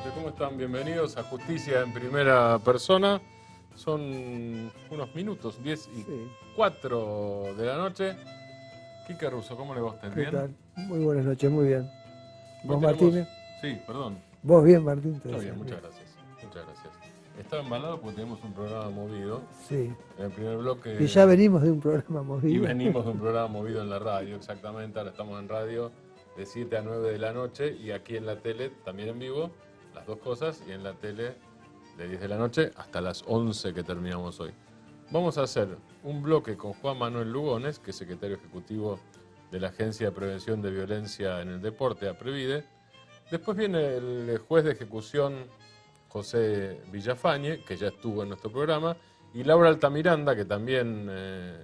noches, ¿cómo están? Bienvenidos a Justicia en Primera Persona. Son unos minutos, 10:04 de la noche. Quique Russo, ¿cómo le va a usted? ¿Qué ¿Bien? tal? Muy buenas noches, muy bien. Hoy ¿Vos, tenemos... Martínez? Sí, perdón. ¿Vos bien, Martín? Te Está decía, bien, muchas bien. gracias. Muchas gracias. Estaba embalado porque tenemos un programa movido. Sí. En el primer bloque... Y ya venimos de un programa Y movido. venimos de un programa movido en la radio, exactamente. Ahora estamos en radio de 7 a 9 de la noche y aquí en la tele, también en vivo, las dos cosas, y en la tele de 10 de la noche hasta las 11 que terminamos hoy. Vamos a hacer un bloque con Juan Manuel Lugones, que es secretario ejecutivo de la Agencia de Prevención de Violencia en el Deporte, APREVIDE. Después viene el juez de ejecución José Villafañe, que ya estuvo en nuestro programa, y Laura Altamiranda, que también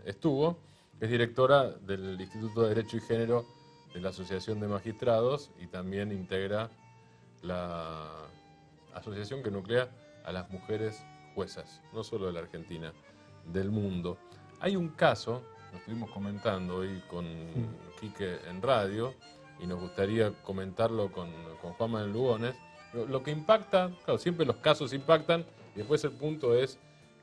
estuvo, es directora del Instituto de Derecho y Género de la Asociación de Magistrados y también integra la asociación que nuclea a las mujeres juezas, no solo de la Argentina, del mundo. Hay un caso, lo estuvimos comentando hoy con Quique en radio, y nos gustaría comentarlo con Juan Manuel Lugones. Lo que impacta, claro, siempre los casos impactan, y después el punto es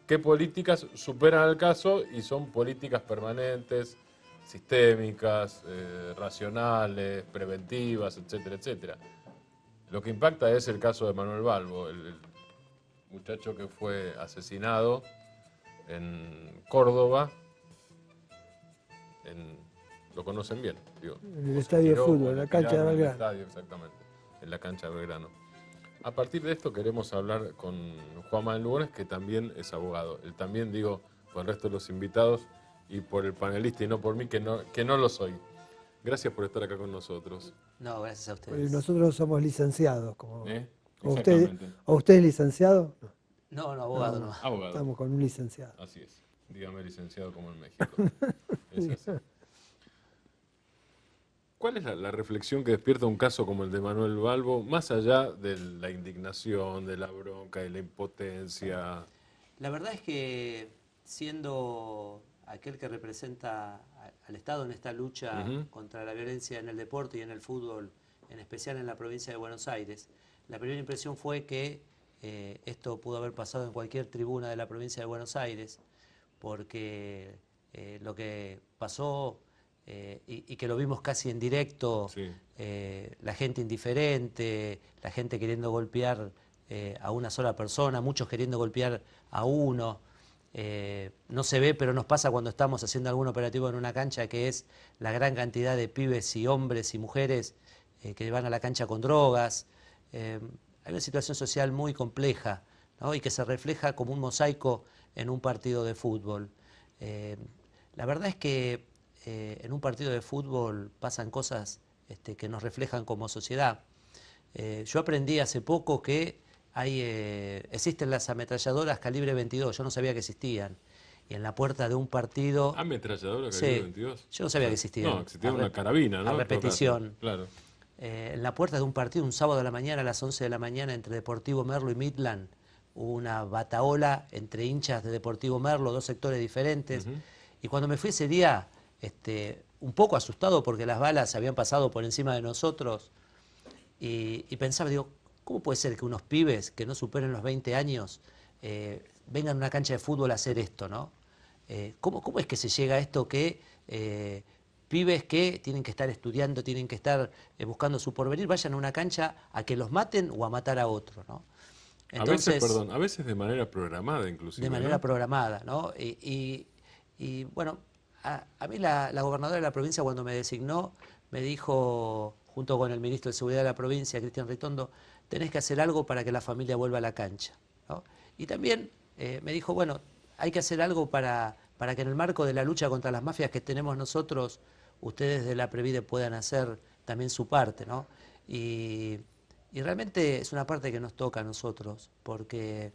qué políticas superan el caso y son políticas permanentes, sistémicas, racionales, preventivas, etcétera, etcétera. Lo que impacta es el caso de Manuel Balbo, el muchacho que fue asesinado en Córdoba, lo conocen bien, digo. En el estadio de fútbol, en la cancha de En el Belgrano. estadio, exactamente, en la cancha de Belgrano. A partir de esto queremos hablar con Juan Manuel Lugones, que también es abogado. Él también, digo, por el resto de los invitados y por el panelista y no por mí, que no lo soy. Gracias por estar acá con nosotros. No, gracias a ustedes. Nosotros somos licenciados. Como... Exactamente. ¿O usted es licenciado? No, abogado no. Abogado. Estamos con un licenciado. Así es. Dígame licenciado como en México. Es así. ¿Cuál es la reflexión que despierta un caso como el de Manuel Balbo, más allá de la indignación, de la bronca, de la impotencia? La verdad es que siendo aquel que representa al Estado en esta lucha contra la violencia en el deporte y en el fútbol, en especial en la provincia de Buenos Aires, la primera impresión fue que esto pudo haber pasado en cualquier tribuna de la provincia de Buenos Aires, porque lo que pasó... y que lo vimos casi en directo, Sí. La gente indiferente, la gente queriendo golpear a una sola persona, muchos queriendo golpear a uno. No se ve, pero nos pasa cuando estamos haciendo algún operativo en una cancha, que es la gran cantidad de pibes y hombres y mujeres que van a la cancha con drogas. Hay una situación social muy compleja, ¿no? Y que se refleja como un mosaico en un partido de fútbol. La verdad es que en un partido de fútbol pasan cosas que nos reflejan como sociedad. Yo aprendí hace poco que existen las ametralladoras calibre 22, yo no sabía que existían. Y en la puerta de un partido... ¿Ametralladora Sí, calibre 22? yo no sabía que existían. No, existía una carabina, ¿no? A repetición. Claro. En la puerta de un partido, un sábado a la mañana, a las 11 de la mañana, entre Deportivo Merlo y Midland, hubo una batahola entre hinchas de Deportivo Merlo, dos sectores diferentes. Y cuando me fui ese día... un poco asustado porque las balas habían pasado por encima de nosotros y pensaba, digo, ¿cómo puede ser que unos pibes que no superen los 20 años vengan a una cancha de fútbol a hacer esto, ¿no? ¿Cómo es que se llega a esto que pibes que tienen que estar estudiando, tienen que estar buscando su porvenir, vayan a una cancha a que los maten o a matar a otro, ¿no? Entonces, a veces de manera programada inclusive. de manera ¿no? programada, ¿no? Y bueno, a mí la gobernadora de la provincia, cuando me designó, me dijo, junto con el ministro de Seguridad de la provincia, Cristian Ritondo, tenés que hacer algo para que la familia vuelva a la cancha, ¿no? Y también me dijo, bueno, hay que hacer algo para que en el marco de la lucha contra las mafias que tenemos nosotros, ustedes de la APREVIDE puedan hacer también su parte, ¿no? Y realmente es una parte que nos toca a nosotros, porque...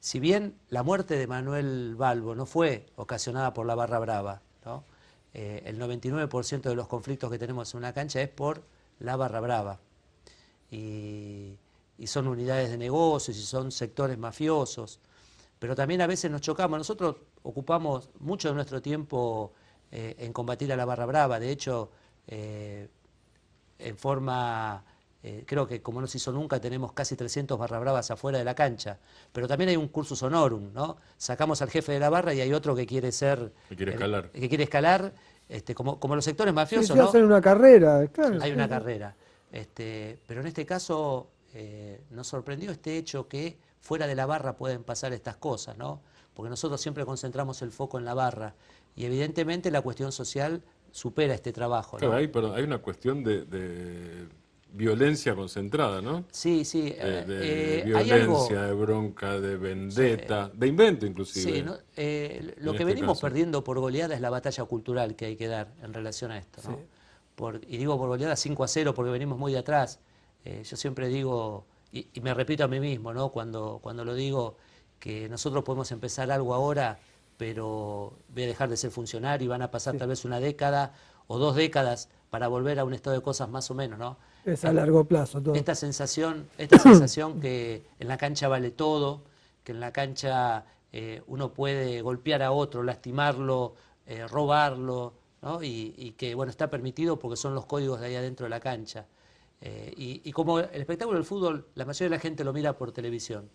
si bien la muerte de Manuel Balbo no fue ocasionada por la barra brava, ¿no? El 99% de los conflictos que tenemos en una cancha es por la barra brava. Y son unidades de negocios y son sectores mafiosos. Pero también a veces nos chocamos. Nosotros ocupamos mucho de nuestro tiempo en combatir a la barra brava. De hecho, en forma creo que como no se hizo nunca, tenemos casi 300 barra bravas afuera de la cancha. Pero también hay un cursus honorum, ¿no? Sacamos al jefe de la barra y hay otro que quiere ser... Que quiere escalar. Que quiere escalar, como los sectores Sí, mafiosos, sí, ¿no? hacen una carrera, claro. Hay sí, una sí. carrera. Pero en este caso nos sorprendió este hecho que fuera de la barra pueden pasar estas cosas, ¿no? Porque nosotros siempre concentramos el foco en la barra y evidentemente la cuestión social supera este trabajo, ¿no? Claro, hay una cuestión de violencia concentrada, ¿no? Sí, sí. De Hay algo... violencia, de bronca, de vendetta, de invento inclusive. Sí, ¿no? Lo en que este venimos caso. perdiendo por goleada es la batalla cultural que hay que dar en relación a esto, ¿no? Sí. Y digo por goleada 5-0 porque venimos muy de atrás. Yo siempre digo, y me repito a mí mismo, ¿no? Cuando lo digo, que nosotros podemos empezar algo ahora, pero voy a dejar de ser funcionario y van a pasar tal vez una década o 2 décadas para volver a un estado de cosas más o menos, ¿no? Es a largo plazo todo. Esta sensación que en la cancha vale todo, que en la cancha uno puede golpear a otro, lastimarlo, robarlo, ¿no? Y que bueno, está permitido porque son los códigos de ahí adentro de la cancha. Y como el espectáculo del fútbol, la mayoría de la gente lo mira por televisión.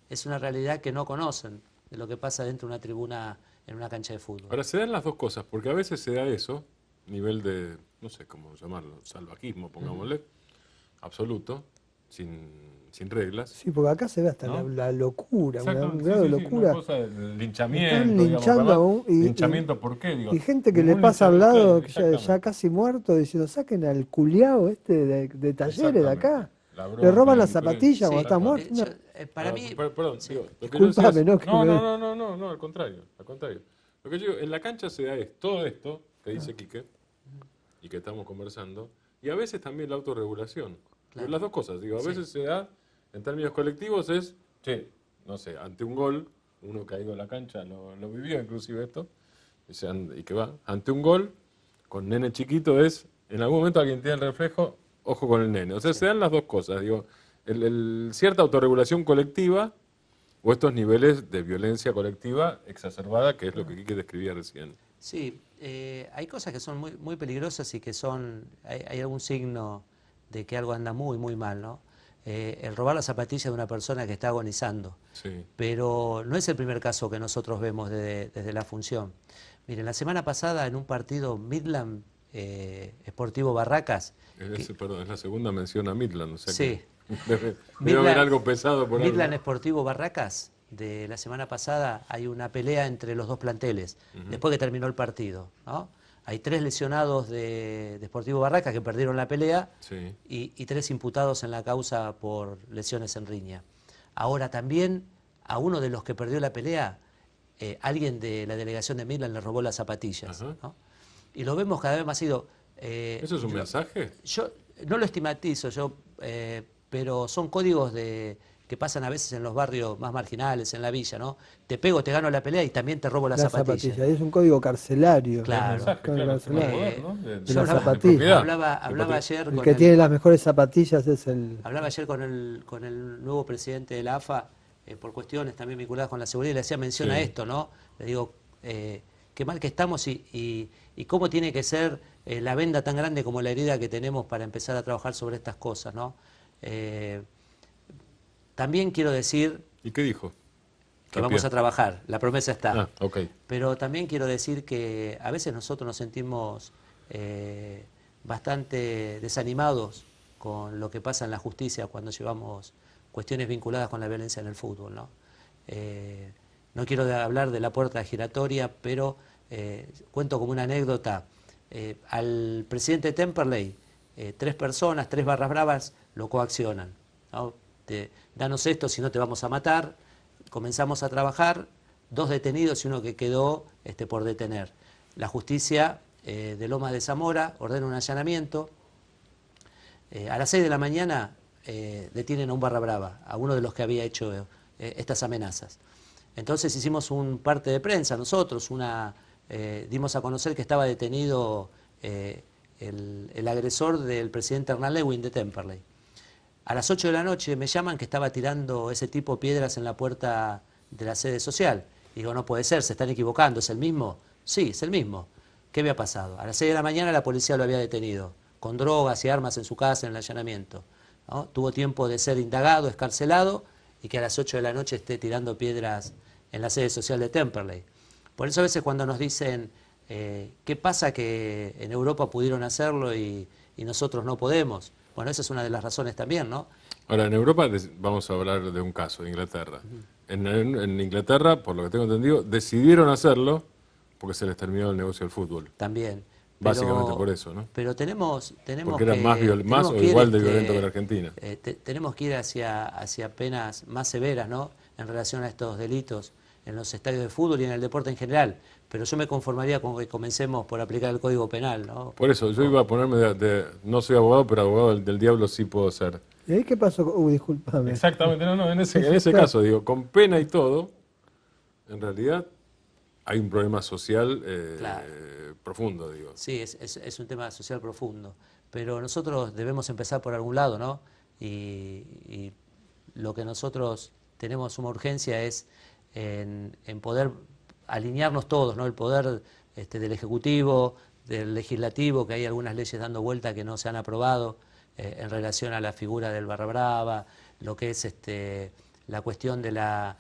Es una realidad que no conocen de lo que pasa dentro de una tribuna en una cancha de fútbol. Ahora, se dan las dos cosas, porque a veces se da eso, nivel de, no sé cómo llamarlo, salvajismo, pongámosle, absoluto, sin reglas. Sí, porque acá se ve hasta ¿No? la locura, Exacto, un grado de locura. una cosa del linchamiento. Están digamos, linchando además, aún linchamiento, ¿por qué? Digo, y gente que le ningún pasa al linchamiento, lado, claro, que ya exactamente. casi muerto, diciendo, saquen al culiao de talleres de acá. Exactamente. La Le bronca, roban la las zapatillas cuando está muerto. No, Para mí, Perdón, sí. digo, lo que yo Disculpame, decía es- ¿no? Que me- no, al contrario, al contrario. Lo que yo digo, en la cancha se da todo esto que dice Quique y que estamos conversando, y a veces también la autorregulación. Claro. Las dos cosas, digo, a Sí. veces se da, en términos colectivos es, che, no sé, ante un gol, uno que ha ido a la cancha, lo vivió inclusive esto, y que va, ante un gol, con nene chiquito es, en algún momento alguien tiene el reflejo, ojo con el nene. O sea, se dan las dos cosas, digo, cierta autorregulación colectiva o estos niveles de violencia colectiva exacerbada, que es lo que Quique describía recién. Sí, hay cosas que son muy, muy peligrosas y que hay algún signo de que algo anda muy, muy mal, ¿no? El robar la zapatilla de una persona que está agonizando. Sí. Pero no es el primer caso que nosotros vemos desde la función. Miren, la semana pasada en un partido Midland Sportivo Barracas, Perdón, es la segunda mención a Midland, o sea sí. que debe haber algo pesado por ahí. Midland Sportivo Barracas, de la semana pasada, hay una pelea entre los dos planteles, después que terminó el partido, ¿no? Hay 3 lesionados de Sportivo Barracas que perdieron la pelea Sí. y 3 imputados en la causa por lesiones en riña. Ahora también a uno de los que perdió la pelea, alguien de la delegación de Midland le robó las zapatillas, Ajá. ¿no? Y lo vemos cada vez más seguido. ¿Eso es un mensaje? Yo no lo estigmatizo, pero son códigos que pasan a veces en los barrios más marginales, en la villa, ¿no? Te pego, te gano la pelea y también te robo las la zapatillas. zapatilla. Es un código carcelario. Claro. Mensaje, Código claro, es un carcelario. poder, ¿no? De la zapatilla. propiedad. Hablaba ayer El con que tiene las mejores zapatillas es el... Hablaba ayer con el nuevo presidente de la AFA, por cuestiones también vinculadas con la seguridad, y le hacía mención Sí. a esto, ¿no? Le digo, qué mal que estamos y cómo tiene que ser la venda tan grande como la herida que tenemos para empezar a trabajar sobre estas cosas, ¿no? También quiero decir ¿Y qué dijo? que vamos a trabajar, la promesa está. Ah, ok. Pero también quiero decir que a veces nosotros nos sentimos bastante desanimados con lo que pasa en la justicia cuando llevamos cuestiones vinculadas con la violencia en el fútbol, ¿no? No quiero hablar de la puerta giratoria, pero cuento como una anécdota. Al presidente de Temperley, 3 personas, 3 barras bravas, lo coaccionan, ¿no? Danos esto, si no te vamos a matar. Comenzamos a trabajar, 2 detenidos y uno que quedó por detener. La justicia de Lomas de Zamora ordena un allanamiento. A las 6 de la mañana detienen a un barra brava, a uno de los que había hecho estas amenazas. Entonces hicimos un parte de prensa nosotros, dimos a conocer que estaba detenido el agresor del presidente Hernán Lewin de Temperley. A las 8 de la noche me llaman que estaba tirando ese tipo piedras en la puerta de la sede social. Digo, no puede ser, se están equivocando, ¿es el mismo? Sí, es el mismo. ¿Qué había pasado? A las 6 de la mañana la policía lo había detenido, con drogas y armas en su casa en el allanamiento. ¿no? Tuvo tiempo de ser indagado, escarcelado, y que a las 8 de la noche esté tirando piedras en la sede social de Temperley. Por eso a veces cuando nos dicen, ¿qué pasa que en Europa pudieron hacerlo y nosotros no podemos? Bueno, esa es una de las razones también, ¿no? Ahora, en Europa, vamos a hablar de un caso, de Inglaterra. En Inglaterra, por lo que tengo entendido, decidieron hacerlo porque se les terminó el negocio del fútbol. También. Básicamente por eso, ¿no? Pero tenemos Porque era que, más o que ir, igual de violento que la Argentina. tenemos que ir hacia penas más severas, ¿no? En relación a estos delitos en los estadios de fútbol y en el deporte en general. Pero yo me conformaría con que comencemos por aplicar el Código Penal, ¿no? Por eso, yo iba a ponerme no soy abogado, pero abogado del diablo sí puedo ser. ¿Y ahí qué pasó? Discúlpame. Exactamente, no, en ese caso, digo, con pena y todo, en realidad hay un problema social Claro. profundo, digo. Sí, es un tema social profundo. Pero nosotros debemos empezar por algún lado, ¿no? Y lo que nosotros tenemos una urgencia es en poder alinearnos todos, ¿no? El poder del Ejecutivo, del Legislativo, que hay algunas leyes dando vuelta que no se han aprobado en relación a la figura del barra brava, lo que es la cuestión de la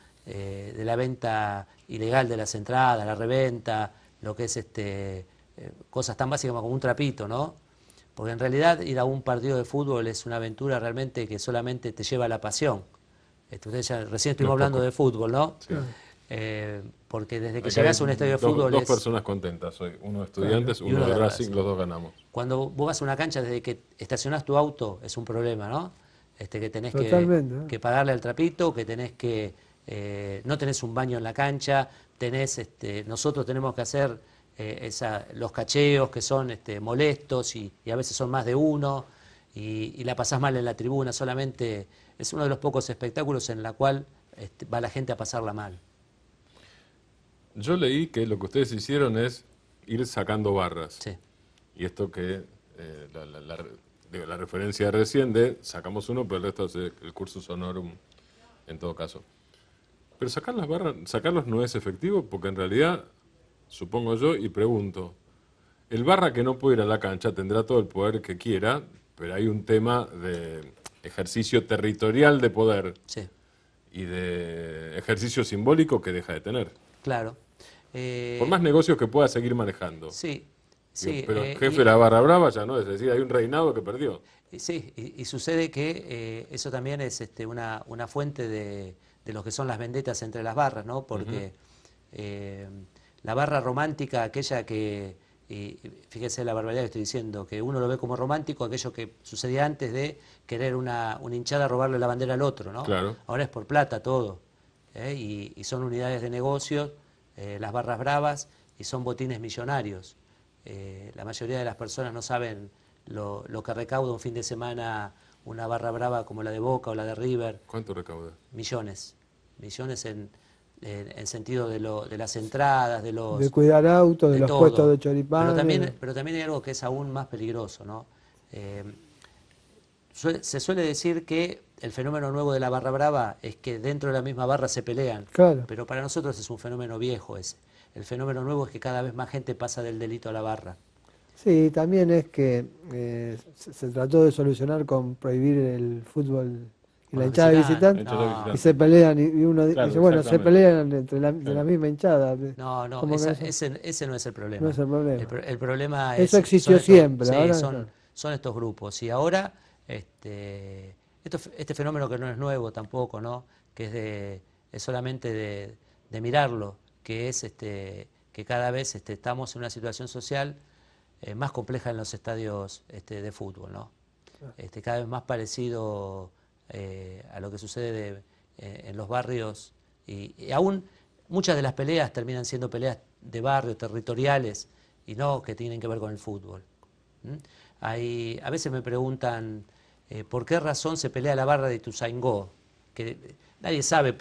venta ilegal de las entradas, la reventa, lo que es cosas tan básicas como un trapito, ¿no? Porque en realidad ir a un partido de fútbol es una aventura realmente que solamente te lleva a la pasión. Ustedes recién estuvimos hablando de fútbol, ¿no? Sí. Porque desde que Acá llegás a un estadio de fútbol dos personas contentas hoy, uno de estudiantes, y uno de de Racing, Racing. los dos ganamos. Cuando vos vas a una cancha, desde que estacionás tu auto es un problema, ¿no? Que tenés Totalmente, ¿no? que pagarle al trapito, que tenés que no tenés un baño en la cancha, nosotros tenemos que hacer los cacheos que son molestos y a veces son más de uno y la pasás mal en la tribuna. Solamente es uno de los pocos espectáculos en la cual va la gente a pasarla mal. Yo leí que lo que ustedes hicieron es ir sacando barras. Sí. Y esto que la referencia de recién de sacamos uno, pero el resto es el cursus honorum en todo caso. Pero sacar las barras, sacarlos no es efectivo porque en realidad, supongo yo, y pregunto, el barra que no puede ir a la cancha tendrá todo el poder que quiera, pero hay un tema de ejercicio territorial de poder Sí. y de ejercicio simbólico que deja de tener. Claro. Por más negocios que pueda seguir manejando. Sí, Digo, sí. pero jefe de la barra brava ya no, es decir, hay un reinado que perdió. Sí, y sucede que eso también es una fuente de lo que son las vendetas entre las barras, ¿no? Porque la barra romántica, aquella que, y fíjese la barbaridad que estoy diciendo, que uno lo ve como romántico, aquello que sucedía antes de querer una hinchada robarle la bandera al otro, ¿no? Claro. Ahora es por plata todo, y son unidades de negocios, las barras bravas, y son botines millonarios. La mayoría de las personas no saben lo que recauda un fin de semana una barra brava como la de Boca o la de River. ¿Cuánto recauda? Millones en sentido de las entradas, de cuidar autos, de los todo. puestos de choripán. Pero también hay algo que es aún más peligroso, ¿no? Se suele decir que el fenómeno nuevo de la barra brava es que dentro de la misma barra se pelean, Claro. pero para nosotros es un fenómeno viejo ese. El fenómeno nuevo es que cada vez más gente pasa del delito a la barra. Sí, también es que se trató de solucionar con prohibir el fútbol y la hinchada visitante, y se pelean y uno Claro, dice, bueno, se pelean entre de la misma hinchada. No, Como que ese no es el problema. no es el problema. El problema Eso es, existió siempre. Sí, Ahora, son estos grupos. Y ahora, este fenómeno que no es nuevo tampoco, ¿no? Que es solamente de mirarlo, que es que cada vez estamos en una situación social más compleja en los estadios de fútbol, ¿no? Cada vez más parecido a lo que sucede en los barrios y aún muchas de las peleas terminan siendo peleas de barrio, territoriales y no que tienen que ver con el fútbol. A veces me preguntan por qué razón se pelea la barra de Ituzaingó, que nadie sabe,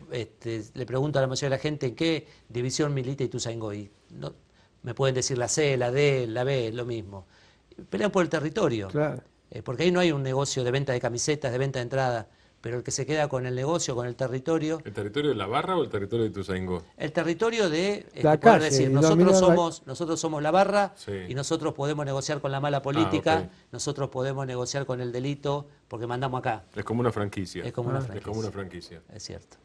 le pregunto a la mayoría de la gente en qué división milita Ituzaingó y no, me pueden decir la C, la D, la B, es lo mismo. Pelean por el territorio. claro. Porque ahí no hay un negocio de venta de camisetas, de venta de entradas. pero el que se queda con el negocio, con el territorio. ¿El territorio de la barra o el territorio de Ituzaingó? El territorio de La poder calle, decir, y nosotros somos la barra Sí. y nosotros podemos negociar con la mala política, ok. nosotros podemos negociar con el delito porque mandamos acá. Es como una franquicia. Es como una Es franquicia. como una franquicia. Es cierto.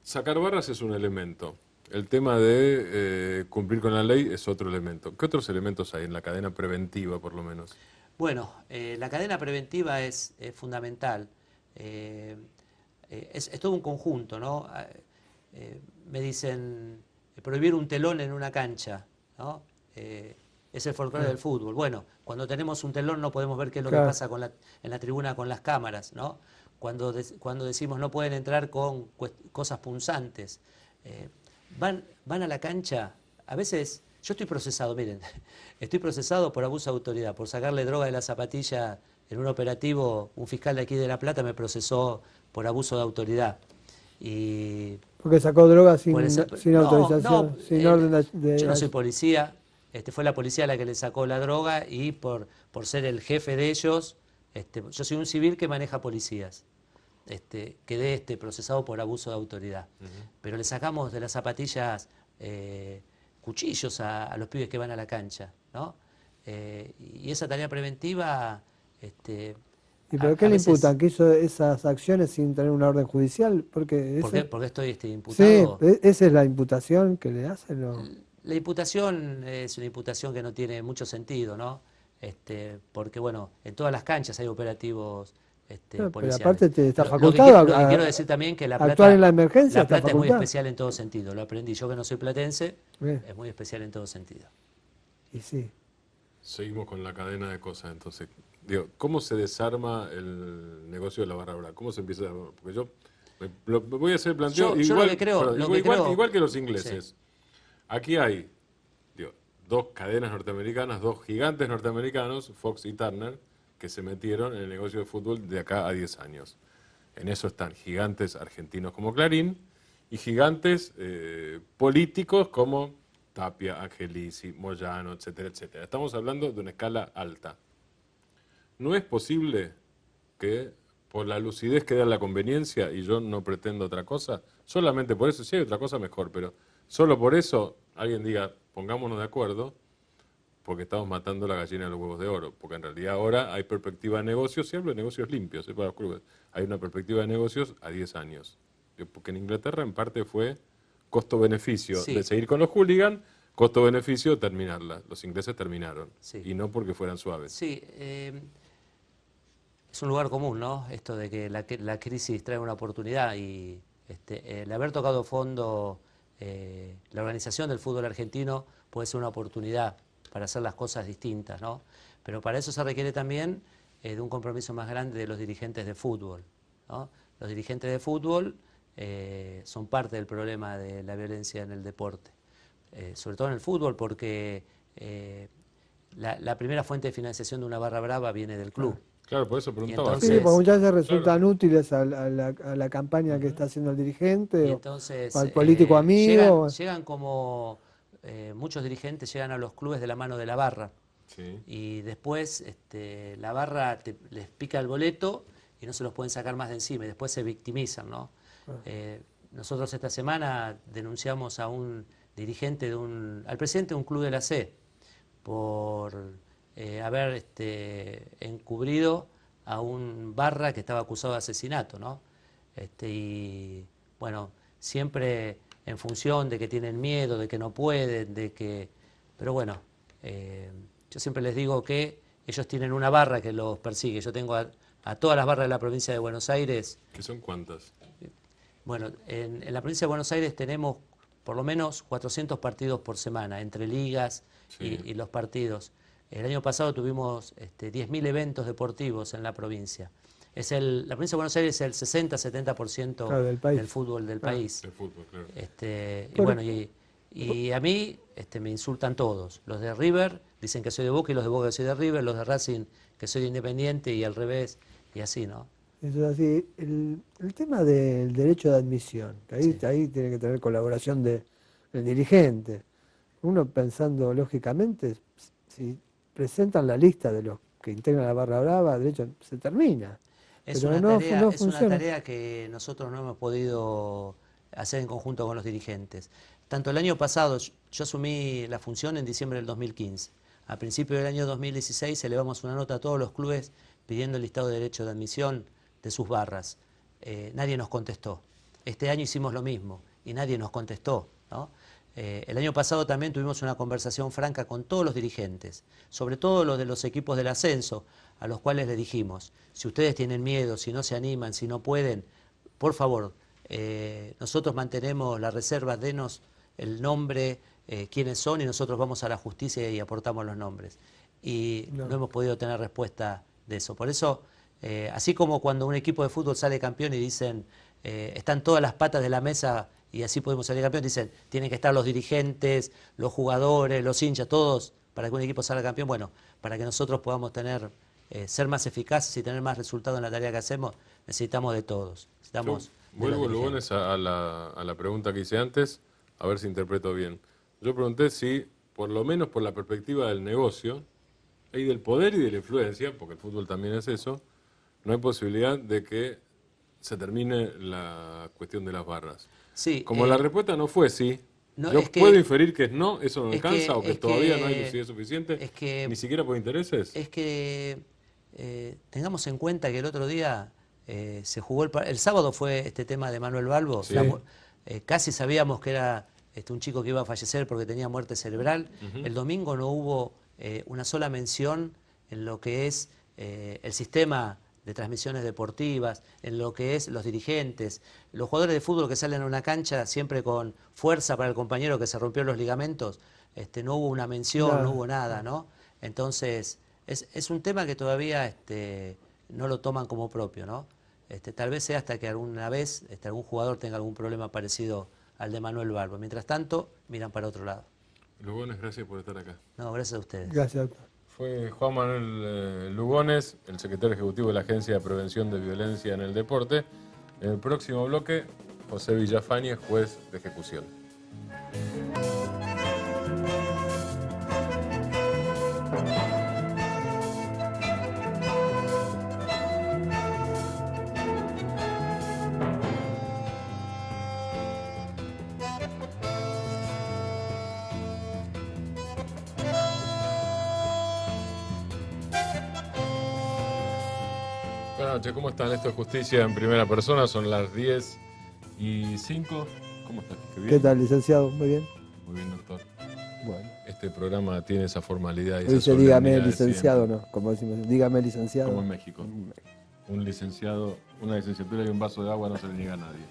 Sacar barras es un elemento. El tema de cumplir con la ley es otro elemento. ¿Qué otros elementos hay en la cadena preventiva, por lo menos? Bueno, la cadena preventiva es fundamental. Es todo un conjunto, ¿no? Me dicen prohibir un telón en una cancha, ¿no? Es el folclore del fútbol. Bueno, cuando tenemos un telón no podemos ver qué es lo que pasa en la tribuna con las cámaras, ¿no? Cuando decimos no pueden entrar con cosas punzantes. Van a la cancha, a veces, yo estoy procesado, miren, estoy procesado por abuso de autoridad, por sacarle droga de la zapatilla en un operativo, un fiscal de aquí de La Plata me procesó por abuso de autoridad. Y porque sacó droga sin no, autorización, sin orden de... Yo no soy policía, fue la policía la que le sacó la droga y por ser el jefe de ellos, yo soy un civil que maneja policías. Quedé procesado por abuso de autoridad. Pero le sacamos de las zapatillas cuchillos a los pibes que van a la cancha, ¿no? Y esa tarea preventiva... ¿Y por qué le imputan que hizo esas acciones sin tener una orden judicial? ¿Por qué estoy imputado? Sí, esa es la imputación que le hacen. ¿No? La imputación es una imputación que no tiene mucho sentido, ¿no? Porque, bueno, en todas las canchas hay operativos policiales. Pero aparte te está facultado lo que quiero decir también que La Plata, actuar en la emergencia. La Plata es muy especial en todo sentido. Lo aprendí yo que no soy platense, es muy especial en todo sentido. Y sí. Seguimos con la cadena de cosas, entonces. Digo, ¿cómo se desarma el negocio de la barra brava? ¿Cómo se empieza a...? Porque yo me voy a hacer el planteo igual que los ingleses. Sí. Aquí hay dos cadenas norteamericanas, dos gigantes norteamericanos, Fox y Turner, que se metieron en el negocio de fútbol de acá a 10 años. En eso están gigantes argentinos como Clarín y gigantes políticos como Tapia, Angelici, Moyano, etcétera, etcétera. Estamos hablando de una escala alta. No es posible que por la lucidez que da la conveniencia, y yo no pretendo otra cosa, solamente por eso, si hay otra cosa mejor, pero solo por eso alguien diga, pongámonos de acuerdo, porque estamos matando la gallina de los huevos de oro, porque en realidad ahora hay perspectiva de negocios, y hablo de negocios limpios, para los clubes, hay una perspectiva de negocios a 10 años, porque en Inglaterra en parte fue costo-beneficio de seguir con los hooligans, costo-beneficio de terminarla. Los ingleses terminaron, y no porque fueran suaves. Sí, es un lugar común, ¿no? Esto de que la crisis trae una oportunidad y el haber tocado fondo la organización del fútbol argentino puede ser una oportunidad para hacer las cosas distintas, ¿no? Pero para eso se requiere también de un compromiso más grande de los dirigentes de fútbol, ¿no? Los dirigentes de fútbol son parte del problema de la violencia en el deporte, sobre todo en el fútbol porque la primera fuente de financiación de una barra brava viene del club. Claro, por eso preguntaba. Entonces, sí, porque muchas veces resultan útiles a la campaña que está haciendo el dirigente entonces, o al político amigo. Llegan como muchos dirigentes llegan a los clubes de la mano de la barra. Sí. Y después la barra les pica el boleto y no se los pueden sacar más de encima y después se victimizan, ¿no? Nosotros esta semana denunciamos a un dirigente al presidente de un club de la C por haber encubrido a un barra que estaba acusado de asesinato, ¿no? Y bueno, siempre en función de que tienen miedo, de que no pueden, pero bueno, yo siempre les digo que ellos tienen una barra que los persigue. Yo tengo a todas las barras de la provincia de Buenos Aires. ¿Qué son cuántas? Bueno, en la provincia de Buenos Aires tenemos por lo menos 400 partidos por semana, entre ligas y los partidos. El año pasado tuvimos 10.000 eventos deportivos en la provincia. La provincia de Buenos Aires es el 60-70% del fútbol del país. El fútbol, claro. Y bueno, y a mí me insultan todos. Los de River dicen que soy de Boca y los de Boca que soy de River, los de Racing que soy de Independiente y al revés, y así, ¿no? Eso es así. El tema del derecho de admisión, que ahí tiene que tener colaboración del dirigente. Uno pensando lógicamente, si presentan la lista de los que integran la barra brava, de hecho se termina. Es Pero una no, tarea, no es una funciona. tarea que nosotros no hemos podido hacer en conjunto con los dirigentes. Tanto el año pasado, yo asumí la función en diciembre del 2015. A principio del año 2016 elevamos una nota a todos los clubes pidiendo el listado de derecho de admisión de sus barras. Nadie nos contestó. Este año hicimos lo mismo y nadie nos contestó, ¿no? El año pasado también tuvimos una conversación franca con todos los dirigentes, sobre todo los de los equipos del ascenso, a los cuales les dijimos, si ustedes tienen miedo, si no se animan, si no pueden, por favor, nosotros mantenemos la reserva, denos el nombre, quiénes son, y nosotros vamos a la justicia y aportamos los nombres. Y no hemos podido tener respuesta de eso. Por eso, así como cuando un equipo de fútbol sale campeón y dicen, están todas las patas de la mesa y así podemos salir campeón, dicen, tienen que estar los dirigentes, los jugadores, los hinchas, todos, para que un equipo salga campeón. Bueno, para que nosotros podamos tener, ser más eficaces y tener más resultados en la tarea que hacemos, necesitamos de todos. Necesitamos Vuelvo, Lugones, a la pregunta que hice antes, a ver si interpreto bien. Yo pregunté si, por lo menos por la perspectiva del negocio, y del poder y de la influencia, porque el fútbol también es eso, no hay posibilidad de que se termine la cuestión de las barras. Sí, Como la respuesta no fue sí, no, yo es que- puedo inferir que es no, eso no es alcanza, que- o que es todavía no hay que- lucidez suficiente, es que- ni siquiera por intereses. Es que tengamos en cuenta que el otro día se jugó el sábado fue este tema de Manuel Balbo. Sí. Casi sabíamos que era un chico que iba a fallecer porque tenía muerte cerebral. El domingo no hubo una sola mención en lo que es el sistema de transmisiones deportivas, en lo que es los dirigentes, los jugadores de fútbol que salen a una cancha siempre con fuerza para el compañero que se rompió los ligamentos. No hubo una mención, no hubo nada, ¿no? Entonces, es un tema que todavía no lo toman como propio, ¿no? Tal vez sea hasta que alguna vez algún jugador tenga algún problema parecido al de Manuel Balbo. Mientras tanto, miran para otro lado. Lugones, gracias por estar acá. No, gracias a ustedes. Gracias, doctor. Fue Juan Manuel Lugones, el secretario ejecutivo de la Agencia de Prevención de Violencia en el Deporte. En el próximo bloque, José Villafañe, juez de ejecución. Buenas noches, ¿cómo están? Esto es Justicia en Primera Persona, son las 10:05. ¿Cómo estás? ¿Qué tal, licenciado? Muy bien. Muy bien, doctor. Bueno. Este programa tiene esa formalidad y Hoy esa dice dígame solemnidad de licenciado, siempre, ¿no? Como decimos, dígame licenciado. como en México. Un licenciado, una licenciatura y un vaso de agua no se le niega a nadie.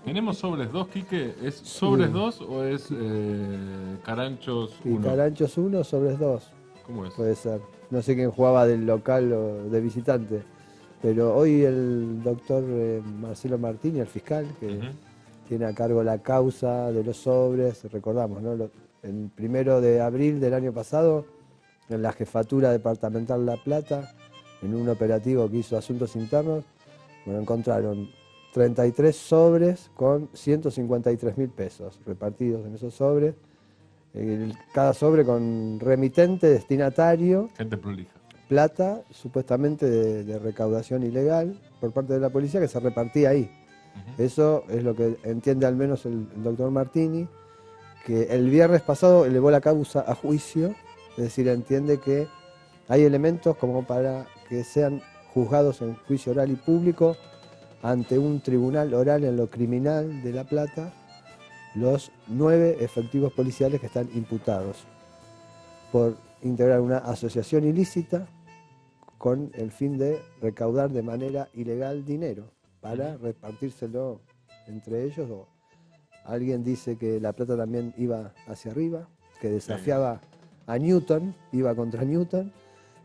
¿Tenemos sobres 2, Quique? ¿Es sobres 2 o es caranchos Y 1? Caranchos 1, sobres 2, ¿Cómo es? puede ser. No sé quién jugaba del local o de visitante. Pero hoy el doctor Marcelo Martini, el fiscal, que Ujú. tiene a cargo la causa de los sobres, recordamos, ¿no? El 1 de abril del año pasado, en la Jefatura Departamental La Plata, en un operativo que hizo Asuntos Internos, bueno, encontraron 33 sobres con 153.000 pesos repartidos en esos sobres, cada sobre con remitente, destinatario, Gente prolija. plata supuestamente de recaudación ilegal por parte de la policía que se repartía ahí. Eso es lo que entiende al menos el doctor Martini, que el viernes pasado elevó la causa a juicio, es decir, entiende que hay elementos como para que sean juzgados en juicio oral y público ante un tribunal oral en lo criminal de La Plata los 9 efectivos policiales que están imputados por integrar una asociación ilícita con el fin de recaudar de manera ilegal dinero para repartírselo entre ellos. O alguien dice que La Plata también iba hacia arriba, que desafiaba a Newton, iba contra Newton.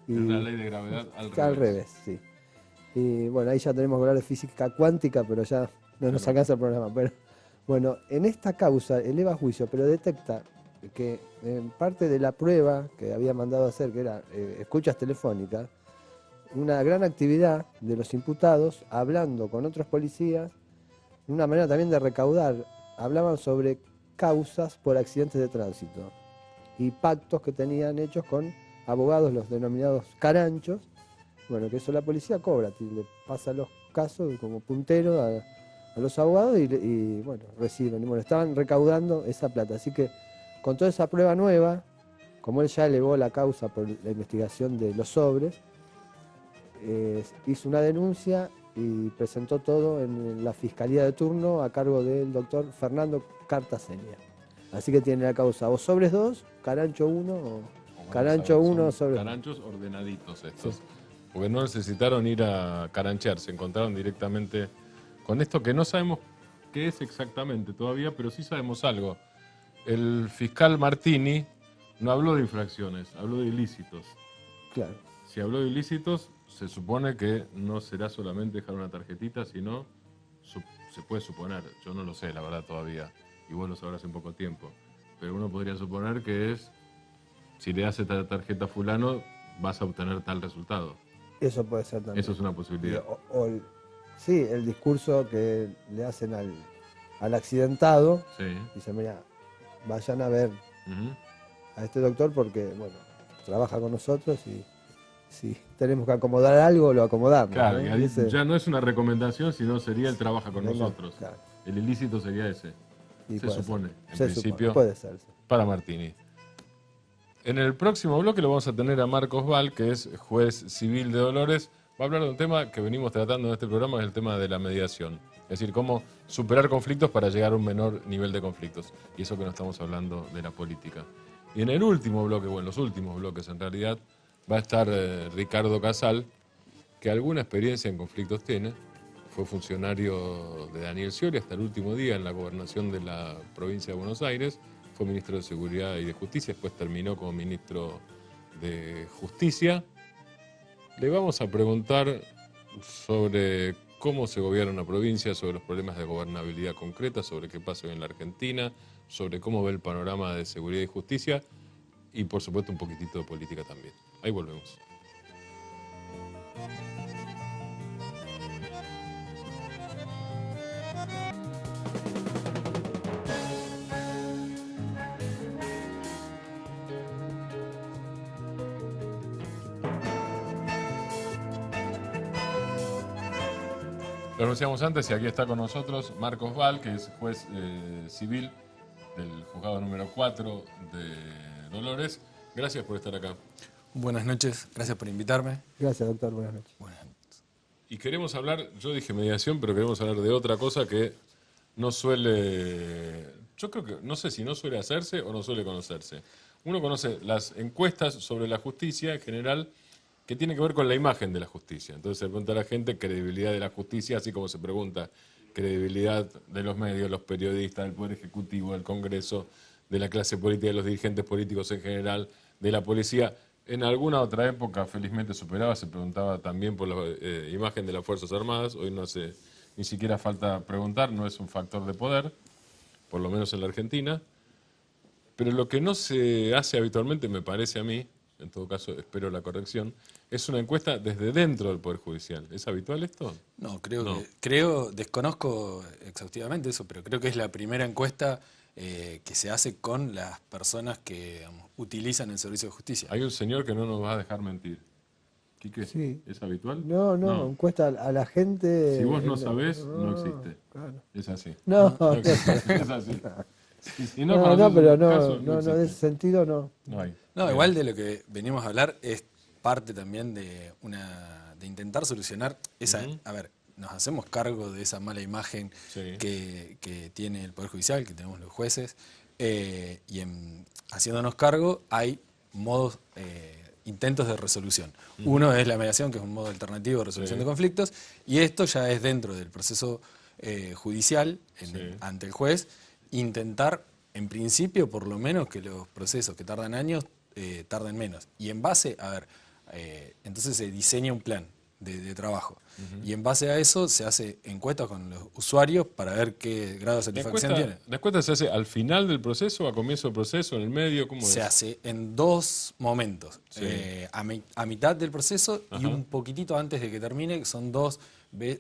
Es la ley de gravedad Al revés, sí. Y bueno, ahí ya tenemos que hablar de física cuántica, pero ya no nos alcanza el programa. Pero bueno, en esta causa eleva a juicio, pero detecta que en parte de la prueba que había mandado a hacer, que era escuchas telefónicas, una gran actividad de los imputados hablando con otros policías, una manera también de recaudar. Hablaban sobre causas por accidentes de tránsito y pactos que tenían hechos con abogados, los denominados caranchos, Bueno, que eso la policía cobra, le pasa los casos como puntero a los abogados y, bueno, reciben. Y bueno, estaban recaudando esa plata. Así que con toda esa prueba nueva, como él ya elevó la causa por la investigación de los sobres, hizo una denuncia y presentó todo en la fiscalía de turno a cargo del doctor Fernando Cartaseña. Así que tiene la causa o sobres 2, Carancho 1 o Carancho 1 sobres 2. Caranchos ordenaditos estos. Sí. Porque no necesitaron ir a caranchear, se encontraron directamente con esto que no sabemos qué es exactamente todavía, pero sí sabemos algo. El fiscal Martini no habló de infracciones, habló de ilícitos. Claro. Si habló de ilícitos, se supone que no será solamente dejar una tarjetita, sino se puede suponer, yo no lo sé la verdad todavía, y vos lo sabrás en poco tiempo, pero uno podría suponer que es, si le das esta tarjeta a fulano, vas a obtener tal resultado. Eso puede ser también. Eso es una posibilidad. Sí, el discurso que le hacen al accidentado. Sí. Dice, mira, vayan a ver a este doctor porque, bueno, trabaja con nosotros y si tenemos que acomodar algo, lo acomodamos. Claro, ¿no? y ahí ya no es una recomendación, sino sería el trabaja con Venga, nosotros. claro. El ilícito sería ese. Y Se supone, en se principio, supone, puede ser. para Martini. En el próximo bloque lo vamos a tener a Marcos Val, que es juez civil de Dolores. Va a hablar de un tema que venimos tratando en este programa, que es el tema de la mediación. Es decir, cómo superar conflictos para llegar a un menor nivel de conflictos. Y eso que no estamos hablando de la política. Y en el último bloque, o en los últimos bloques en realidad, va a estar Ricardo Casal, que alguna experiencia en conflictos tiene. Fue funcionario de Daniel Scioli hasta el último día en la gobernación de la provincia de Buenos Aires. Fue ministro de Seguridad y de Justicia, después terminó como ministro de Justicia. Le vamos a preguntar sobre cómo se gobierna una provincia, sobre los problemas de gobernabilidad concreta, sobre qué pasa hoy en la Argentina, sobre cómo ve el panorama de seguridad y justicia y, por supuesto, un poquitito de política también. Ahí volvemos. Lo anunciamos antes y aquí está con nosotros Marcos Val, que es juez civil del juzgado número 4 de Dolores. Gracias por estar acá. Buenas noches, gracias por invitarme. Gracias, doctor. Buenas noches. Buenas noches. Y queremos hablar, yo dije mediación, pero queremos hablar de otra cosa que no suele, yo creo que, no sé si no suele hacerse o no suele conocerse. Uno conoce las encuestas sobre la justicia en general, que tiene que ver con la imagen de la justicia. Entonces se pregunta a la gente credibilidad de la justicia, así como se pregunta credibilidad de los medios, los periodistas, del Poder Ejecutivo, del Congreso, de la clase política, de los dirigentes políticos en general, de la policía. En alguna otra época, felizmente superaba, se preguntaba también por la imagen de las Fuerzas Armadas. Hoy no hace ni siquiera falta preguntar, no es un factor de poder, por lo menos en la Argentina. Pero lo que no se hace habitualmente, me parece a mí, en todo caso espero la corrección, es una encuesta desde dentro del Poder Judicial. ¿Es habitual esto? No, creo, desconozco exhaustivamente eso, pero creo que es la primera encuesta que se hace con las personas que, digamos, utilizan el servicio de justicia. Hay un señor que no nos va a dejar mentir. ¿Quique? Sí. ¿Es habitual? No, encuesta a la gente. Si vos no sabés, no existe. Claro. Es así. No, existe. Es así. Si no, conoces pero un caso, no, existe. de ese sentido no. No hay. No, igual de lo que venimos a hablar es parte también de intentar solucionar esa, a ver, nos hacemos cargo de esa mala imagen que tiene el Poder Judicial, que tenemos los jueces, y haciéndonos cargo hay modos, intentos de resolución. Uno es la mediación, que es un modo alternativo de resolución de conflictos, y esto ya es dentro del proceso judicial ante el juez, intentar, en principio, por lo menos que los procesos que tardan años tarden menos. Y en base, a ver, entonces se diseña un plan de trabajo. Y en base a eso se hace encuestas con los usuarios para ver qué grado de satisfacción tiene. ¿La encuesta se hace al final del proceso, a comienzo del proceso, en el medio? ¿Cómo se es? hace en dos momentos. A mitad del proceso y un poquitito antes de que termine, que son 2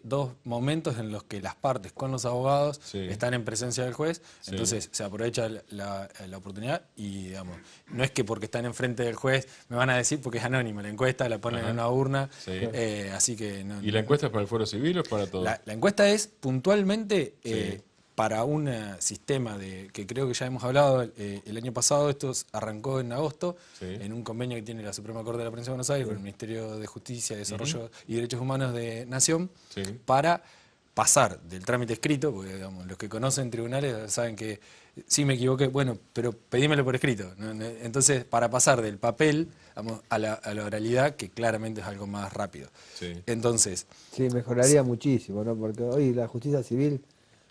dos momentos en los que las partes con los abogados Sí. están en presencia del juez, Sí. entonces se aprovecha la oportunidad y, digamos, no es que porque están enfrente del juez me van a decir, porque es anónima la encuesta, la ponen Ajá. en una urna, Sí. así que no. ¿Y la encuesta es para el fuero civil o es para todo? La encuesta es puntualmente Sí. para un sistema que creo que ya hemos hablado el año pasado. Esto arrancó en agosto, Sí. en un convenio que tiene la Suprema Corte de la Provincia de Buenos Aires con el Ministerio de Justicia, Desarrollo y Derechos Humanos de Nación, Sí. para pasar del trámite escrito, porque digamos, los que conocen tribunales saben que sí me equivoqué, bueno, pero pedímelo por escrito, ¿no? Entonces, para pasar del papel, digamos, a la oralidad, que claramente es algo más rápido. Sí. Entonces, Sí, mejoraría muchísimo, ¿no? Porque hoy la justicia civil,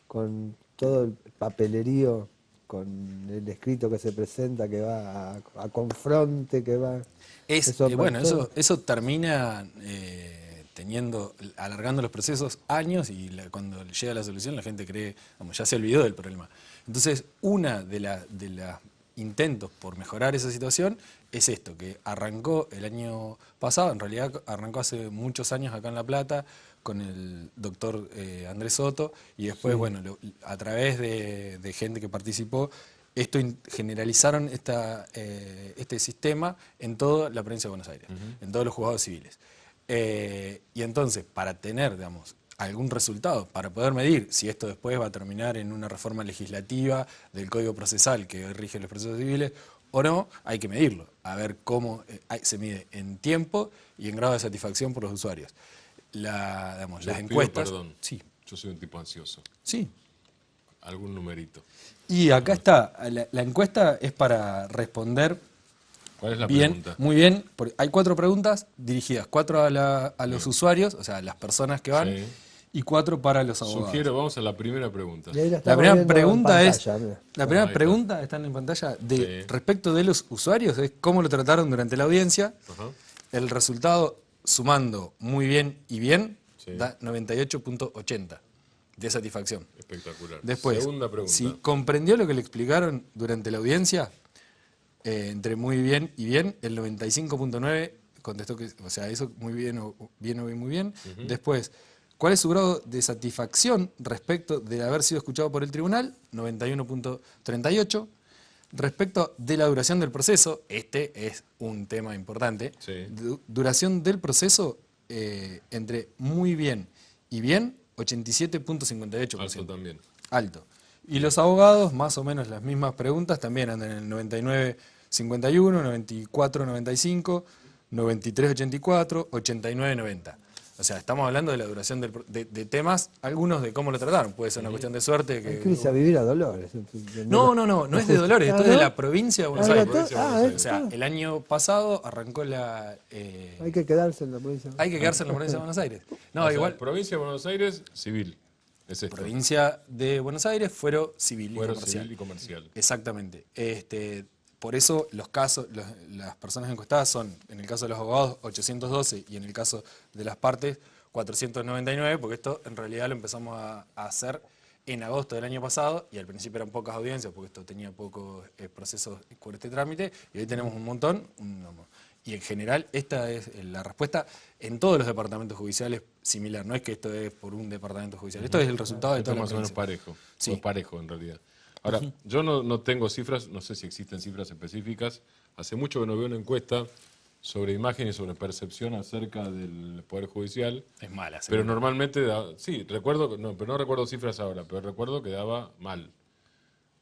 con todo el papelerío, con el escrito que se presenta, que va a confronte, que va... bueno, todo- eso termina alargando los procesos años y cuando llega la solución la gente cree, vamos, ya se olvidó del problema. Entonces, una de los intentos por mejorar esa situación es esto, que arrancó el año pasado, en realidad arrancó hace muchos años acá en La Plata, con el doctor Andrés Soto, y después, bueno, a través de gente que participó, generalizaron este sistema en toda la provincia de Buenos Aires, en todos los juzgados civiles. Y entonces, para tener, digamos, algún resultado, para poder medir si esto después va a terminar en una reforma legislativa del Código Procesal que rige los procesos civiles o no, hay que medirlo, a ver cómo se mide en tiempo y en grado de satisfacción por los usuarios. Digamos, las Les pido encuestas... perdón. Sí, Yo soy un tipo ansioso. sí. Algún numerito. Y acá está, la encuesta es para responder ¿Cuál es la bien, pregunta? muy bien. Hay 4 preguntas dirigidas, 4 a los usuarios, o sea, las personas que van, Sí. y 4 para los abogados. Sugiero, vamos a la primera pregunta. Y ahí la La estamos primera viendo en pregunta es, pantalla, mira. la primera Ahí está. pregunta está en pantalla Sí. respecto de los usuarios, es cómo lo trataron durante la audiencia. Ajá. El resultado, sumando muy bien y bien, Sí. da 98.80 de satisfacción. Espectacular. Después, Segunda pregunta. si comprendió lo que le explicaron durante la audiencia, entre muy bien y bien, el 95.9 contestó que, o sea, eso muy bien o muy bien. Después, ¿cuál es su grado de satisfacción respecto de haber sido escuchado por el tribunal? 91.38. Respecto de la duración del proceso, este es un tema importante. Sí. Duración del proceso, entre muy bien y bien, 87.58%. Alto también. Alto. Y los abogados, más o menos las mismas preguntas, también andan en el 99.51, 94.95, 93.84, 89.90. O sea, estamos hablando de la duración de temas, algunos de cómo lo trataron. Puede ser una cuestión de suerte. Hay que irse a vivir a Dolores. No es de Dolores, esto es de la provincia de Buenos Ah, Aires. está. O sea, el año pasado arrancó Hay que quedarse en la provincia. hay que quedarse en la provincia de Buenos Aires. No, O sea, igual, provincia de Buenos Aires, civil. Es esto. provincia de Buenos Aires, fuero civil y Fuero comercial. civil y comercial. Exactamente. Por eso los casos, las personas encuestadas son, en el caso de los abogados, 812 y en el caso de las partes, 499, porque esto en realidad lo empezamos a hacer en agosto del año pasado y al principio eran pocas audiencias porque esto tenía pocos procesos por este trámite y hoy tenemos un montón. Y en general esta es la respuesta en todos los departamentos judiciales similar, no es que esto es por un departamento judicial, esto es el resultado de Esto es toda la más o menos provincia. parejo. Sí. O parejo en realidad. Ahora, yo no tengo cifras, no sé si existen cifras específicas. Hace mucho que no veo una encuesta sobre imagen y sobre percepción acerca del Poder Judicial. Es mala. Pero seguro. normalmente, sí, recuerdo, no, pero no recuerdo cifras ahora, pero recuerdo que daba mal.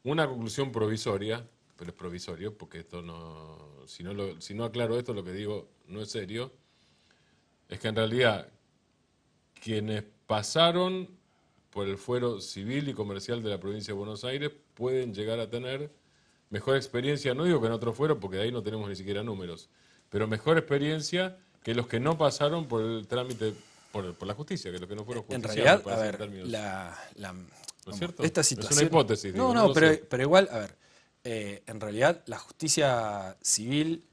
Una conclusión provisoria, pero es provisorio, porque esto no, si no aclaro esto, lo que digo no es serio, es que en realidad quienes pasaron por el fuero civil y comercial de la provincia de Buenos Aires pueden llegar a tener mejor experiencia, no digo que en otro fuero, porque de ahí no tenemos ni siquiera números, pero mejor experiencia que los que no pasaron por el trámite, por la justicia, que los que no fueron En justiciables. realidad, a ver, términos. ¿no es cierto? esta Es una situación... hipótesis, digo, No, no no, lo pero, sé. pero igual, a ver, en realidad la justicia civil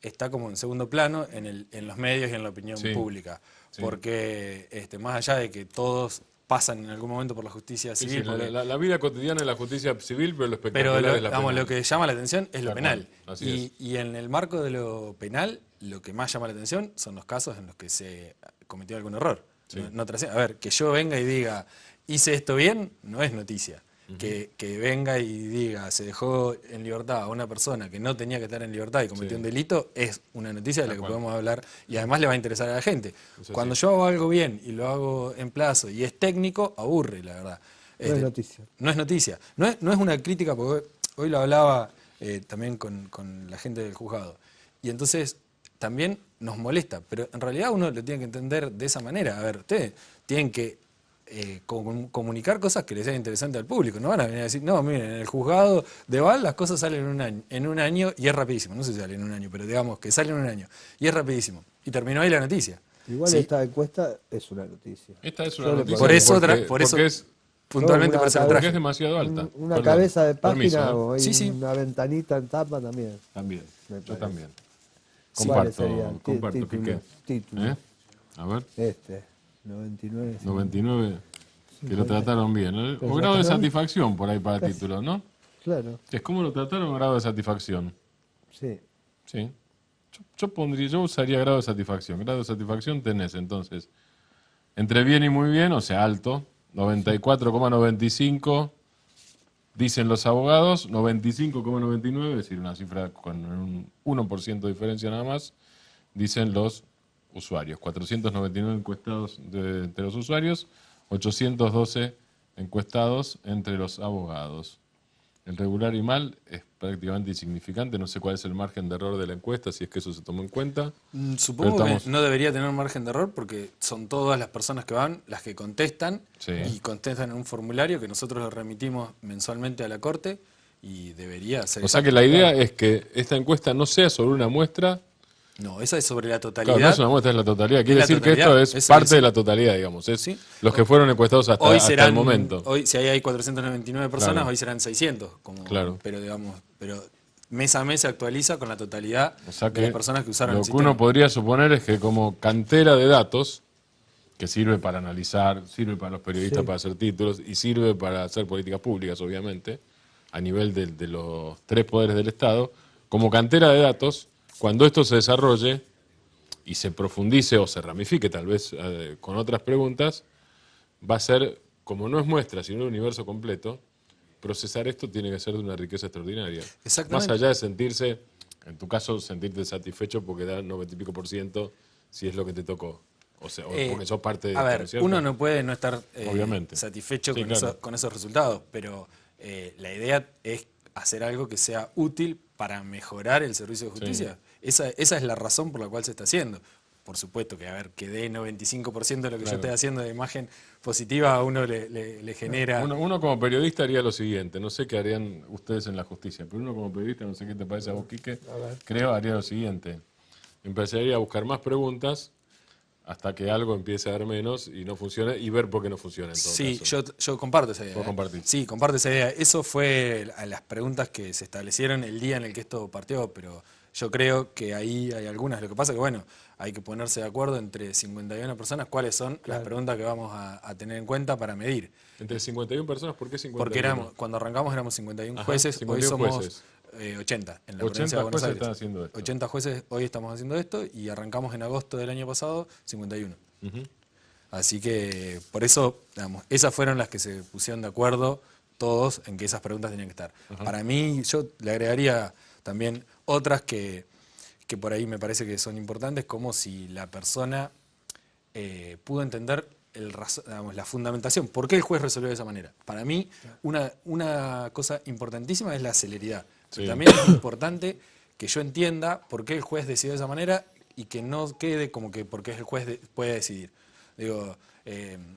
está como en segundo plano en los medios y en la opinión Sí, pública, sí. porque más allá de que todos pasan en algún momento por la justicia Sí, civil, sí, porque- la vida cotidiana es la justicia civil, pero lo pero espectacular es la digamos, penal. lo que llama la atención es lo Tal penal. cual, así Y en el marco de lo penal, lo que más llama la atención son los casos en los que se cometió algún error. Sí. No trasciende. A ver, que yo venga y diga, hice esto bien, no es noticia. Que venga y diga, se dejó en libertad a una persona que no tenía que estar en libertad y cometió un delito, es una noticia de la que podemos hablar y además le va a interesar a la gente. Cuando yo hago algo bien y lo hago en plazo y es técnico, aburre, la verdad. No es noticia. No es noticia. No es una crítica, porque hoy lo hablaba también con la gente del juzgado. Y entonces también nos molesta, pero en realidad uno lo tiene que entender de esa manera. A ver, ustedes tienen que comunicar cosas que les sean interesantes al público. No van a venir a decir, no, miren, en el juzgado de Val las cosas salen en un año y es rapidísimo. No sé si sale en un año, pero digamos que sale en un año y es rapidísimo. Y terminó ahí la noticia. Igual ¿Sí? esta encuesta es una noticia. Esta es Yo una le noticia Por eso, porque es, puntualmente No, por eso una lo porque traje. es demasiado alta. Una Perdón. cabeza de página Permiso, ¿eh? o hay Sí, sí. una ventanita en tapa también. También, Me yo parece. también. ¿Cuáles serían? Comparto, Títulos, Quique. títulos. ¿Eh? A ver, 99. 99, que lo trataron bien. ¿Eh? Pero O grado de trataron- satisfacción por ahí para Casi. título, ¿no? Claro, Es como lo trataron grado de satisfacción. sí. Sí. Yo usaría grado de satisfacción. Grado de satisfacción tenés entonces entre bien y muy bien, o sea, alto, 94,95 dicen los abogados, 95,99, es decir, una cifra con un 1% de diferencia nada más, dicen los usuarios. 499 encuestados entre los usuarios, 812 encuestados entre los abogados. El regular y mal es prácticamente insignificante, no sé cuál es el margen de error de la encuesta, si es que eso se tomó en cuenta. Supongo Pero estamos- que no debería tener margen de error porque son todas las personas que van las que contestan Sí. y contestan en un formulario que nosotros lo remitimos mensualmente a la Corte y debería ser O sea exacto. que la idea es que esta encuesta no sea sobre una muestra. No, esa es sobre la totalidad. Claro, no es una muestra, es la totalidad. Quiere la decir que totalidad, esto es eso parte es. de la totalidad, digamos. Es Sí. los que fueron encuestados hasta el momento. Hoy, si ahí hay 499 personas, Claro. hoy serán 600. Claro. Pero digamos, mes a mes se actualiza con la totalidad O sea de que las personas que usaron lo el que sistema. uno podría suponer es que como cantera de datos, que sirve para analizar, sirve para los periodistas Sí. para hacer títulos y sirve para hacer políticas públicas, obviamente, a nivel de los tres poderes del Estado, como cantera de datos, cuando esto se desarrolle y se profundice o se ramifique tal vez con otras preguntas, va a ser, como no es muestra, sino un universo completo, procesar esto tiene que ser de una riqueza extraordinaria. Exactamente. Más allá de sentirse, en tu caso, sentirte satisfecho porque da 90 y pico % si es lo que te tocó. O sea, o porque sos parte de A esto, ver, ¿no es cierto? uno no puede no estar Obviamente. satisfecho Sí, con, claro. con esos resultados, pero la idea es hacer algo que sea útil para mejorar el servicio de justicia. Esa es la razón por la cual se está haciendo. Por supuesto que, a ver, que dé 95% de lo que yo Claro. estoy haciendo de imagen positiva a uno le genera... Uno como periodista haría lo siguiente, no sé qué harían ustedes en la justicia, pero uno como periodista, no sé qué te parece a vos, Quique, creo haría lo siguiente. Empezaría a buscar más preguntas hasta que algo empiece a dar menos y no funcione y ver por qué no funciona en todo Sí, caso. yo comparto esa idea. Vos compartís. Sí, comparto esa idea. Eso fue a las preguntas que se establecieron el día en el que esto partió, pero yo creo que ahí hay algunas. Lo que pasa es que, bueno, hay que ponerse de acuerdo entre 51 personas cuáles son las preguntas que vamos a tener en cuenta para medir. Entre 51 personas, ¿por qué 51? Porque cuando arrancamos éramos 51 Ajá, jueces, 51 hoy somos jueces. 80 en la 80 provincia de Buenos jueces Aires. están haciendo esto. 80 jueces hoy estamos haciendo esto y arrancamos en agosto del año pasado 51. Ujú. Así que por eso, digamos, esas fueron las que se pusieron de acuerdo todos en que esas preguntas tenían que estar. Para mí, yo le agregaría también otras que por ahí me parece que son importantes, como si la persona pudo entender digamos, la fundamentación. ¿Por qué el juez resolvió de esa manera? Para mí, una cosa importantísima es la celeridad. Sí. Pero también es importante que yo entienda por qué el juez decidió de esa manera y que no quede como que porque el juez puede decidir. Digo,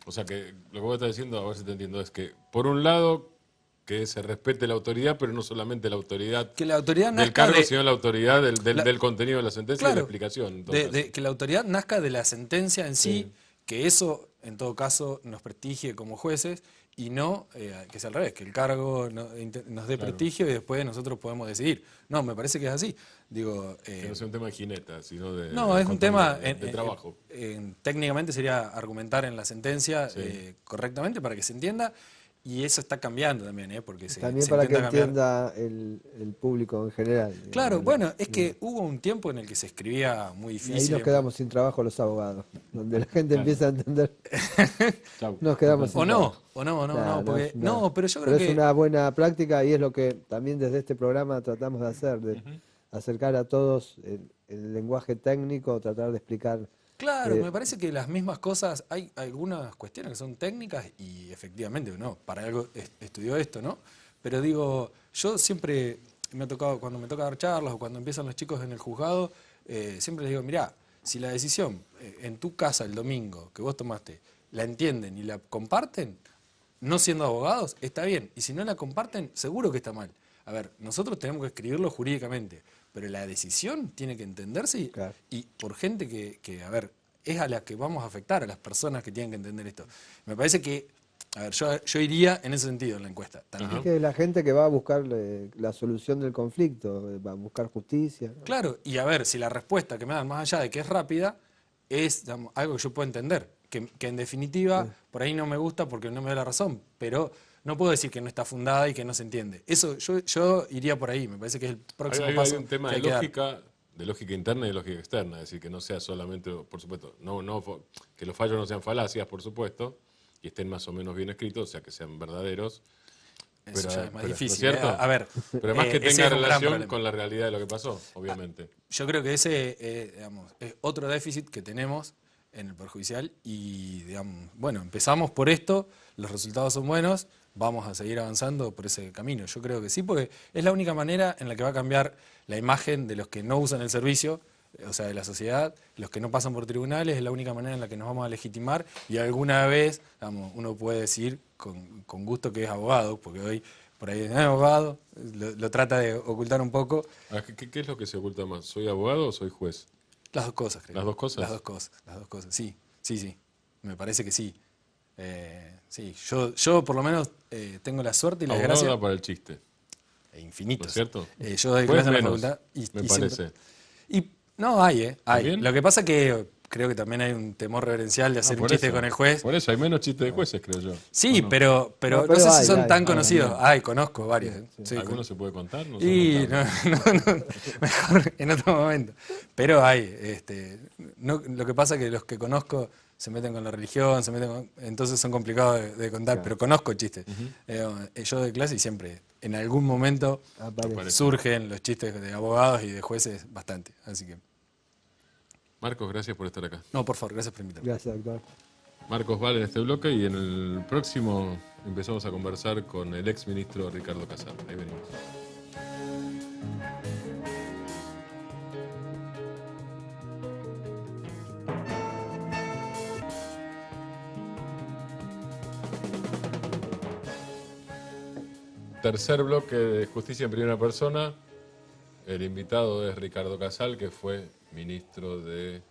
O sea que lo que vos estás diciendo, a ver si te entiendo, es que por un lado que se respete la autoridad, pero no solamente la autoridad que la autoridad del nazca cargo, de, sino la autoridad La- del contenido de la sentencia y de la claro, explicación. en todo caso. que la autoridad nazca de la sentencia en sí, que eso en todo caso nos prestigie como jueces y no que sea al revés, que el cargo nos dé prestigio y después nosotros podemos decidir. No, me parece que es así. Digo, Que no sea un tema de jineta, sino de no, de es un control tema, de trabajo. técnicamente sería argumentar en la sentencia Sí. correctamente para que se entienda Y eso está cambiando también, porque También se para que intenta cambiar. entienda el público en general. Claro, digamos, bueno, es que hubo un tiempo en el que se escribía muy y ahí difícil. nos quedamos sin trabajo los abogados. Donde la gente Claro. empieza a entender, Chau. nos quedamos sin O no, trabajo. o no, Claro, porque, es una- no, pero yo pero creo es que... una buena práctica y es lo que también desde este programa tratamos de hacer, de acercar a todos el lenguaje técnico, tratar de explicar. Claro, me parece que las mismas cosas, hay algunas cuestiones que son técnicas y efectivamente, no, para algo estudió esto, ¿no? Pero digo, yo siempre me ha tocado, cuando me toca dar charlas o cuando empiezan los chicos en el juzgado, siempre les digo, mirá, si la decisión en tu casa el domingo que vos tomaste, la entienden y la comparten, no siendo abogados, está bien. Y si no la comparten, seguro que está mal. A ver, nosotros tenemos que escribirlo jurídicamente, pero la decisión tiene que entenderse Claro. y por gente que, a ver, es a la que vamos a afectar, a las personas que tienen que entender esto. Me parece que, a ver, yo iría en ese sentido en la encuesta. También. Es que la gente que va a buscar la solución del conflicto, va a buscar justicia, ¿no? Claro, y a ver, si la respuesta que me dan, más allá de que es rápida, es digamos, algo que yo puedo entender. Que en definitiva, por ahí no me gusta porque no me da la razón, pero no puedo decir que no está fundada y que no se entiende. Eso yo iría por ahí, me parece que es el próximo Hay paso. un tema que de hay que dar. lógica interna y de lógica externa, es decir, que no sea solamente, por supuesto, que los fallos no sean falacias, por supuesto, y estén más o menos bien escritos, o sea, que sean verdaderos. Eso ya es más ¿no es difícil. cierto? A ver, Pero además que ese tenga es un gran relación problema. con la realidad de lo que pasó, obviamente. Yo creo que ese digamos, es otro déficit que tenemos en el Poder Judicial y, digamos, bueno, empezamos por esto, los resultados son buenos, vamos a seguir avanzando por ese camino. Yo creo que sí, porque es la única manera en la que va a cambiar la imagen de los que no usan el servicio, o sea, de la sociedad, los que no pasan por tribunales, es la única manera en la que nos vamos a legitimar y alguna vez, digamos, uno puede decir con gusto que es abogado, porque hoy por ahí es abogado, lo trata de ocultar un poco. ¿Qué es lo que se oculta más? ¿Soy abogado o soy juez? Las dos cosas, creo. ¿Las dos cosas? Las dos cosas, sí, me parece que sí. Sí, yo por lo menos tengo la suerte y la Abogado desgracia. da para el chiste, Infinitos. ¿no es cierto? Yo doy Juez clases en la menos, facultad me y parece. siempre- y no, hay. ¿También? Lo que pasa que creo que también hay un temor reverencial de hacer un Por chiste eso, con el juez. Por eso hay menos chistes de jueces, creo yo. Sí, ¿O no? pero No, no pero sé si hay, son hay. tan conocidos. Conozco varios. Sí, ¿Alguno se puede contar? No son y contables. no, mejor en otro momento. Pero hay, lo que pasa es que los que conozco se meten con la religión, entonces son complicados de contar, Claro. pero conozco chistes. Yo doy clase y siempre, en algún momento, Aparece. surgen los chistes de abogados y de jueces bastante. Así que, Marcos, gracias por estar acá. no, por favor, gracias por invitarme. Gracias, doctor. Marcos Val en este bloque y en el próximo empezamos a conversar con el ex ministro Ricardo Casal. Ahí venimos. Tercer bloque de Justicia en Primera Persona. El invitado es Ricardo Casal, que fue ministro de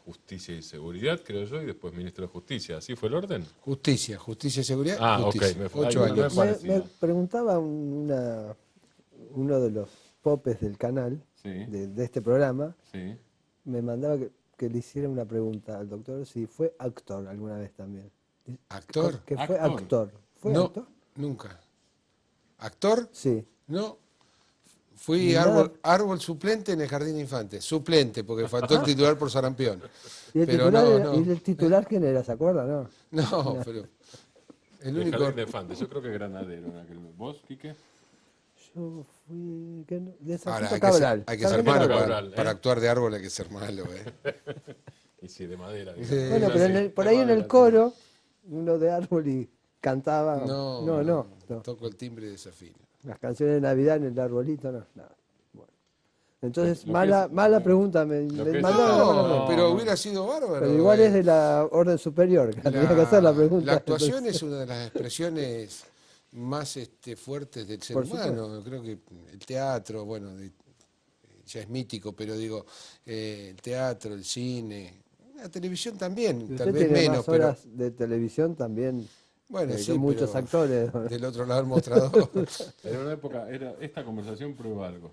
Justicia y Seguridad, creo yo, y después ministro de Justicia. ¿Así fue el orden? Justicia y seguridad. Ah, justicia. ok, me fue. 8 Ay, años. me Me parecía. preguntaba uno de los popes del canal, Sí. de este programa, Sí. me mandaba que le hiciera una pregunta al doctor si fue actor alguna vez también. ¿Actor? Que fue Actor. actor. ¿Fue No, actor? nunca. ¿Actor? Sí. No. Fui Ni nada. árbol suplente en el Jardín de Infantes. Suplente, porque faltó el titular por sarampión. ¿Y el, Pero titular, no, era- no. ¿y el titular quién era? ¿Se acuerda? No. No, pero el El único... Jardín de Infantes, yo creo que granadero en aquel momento. ¿Vos, Quique? Yo fui de Ahora, Sargento hay que ser, Cabral. hay que ser Sargento malo Cabral, para, ¿eh? para actuar de árbol, hay que ser malo. Y sí, de madera. Sí. digamos. Bueno, Es pero así, por de ahí en el madera, coro, uno de árbol y cantaba. No, No. Toco el timbre y desafino. Las canciones de Navidad en el arbolito, no. Nada. Bueno. Entonces, Lo que mala, es- mala pregunta. Me lo que es- mandaron la mala No, pregunta. pero hubiera sido bárbaro. Pero igual es de la orden superior, que tenía que hacer la pregunta. La actuación Entonces, es una de las expresiones más fuertes del ser Por humano. Creo que el teatro, bueno, ya es mítico, pero digo, el teatro, el cine, la televisión también, y tal usted vez tiene menos, más pero horas de televisión también, bueno, sí, con muchos pero actores. del otro lado del mostrador. En una época, esta conversación prueba algo.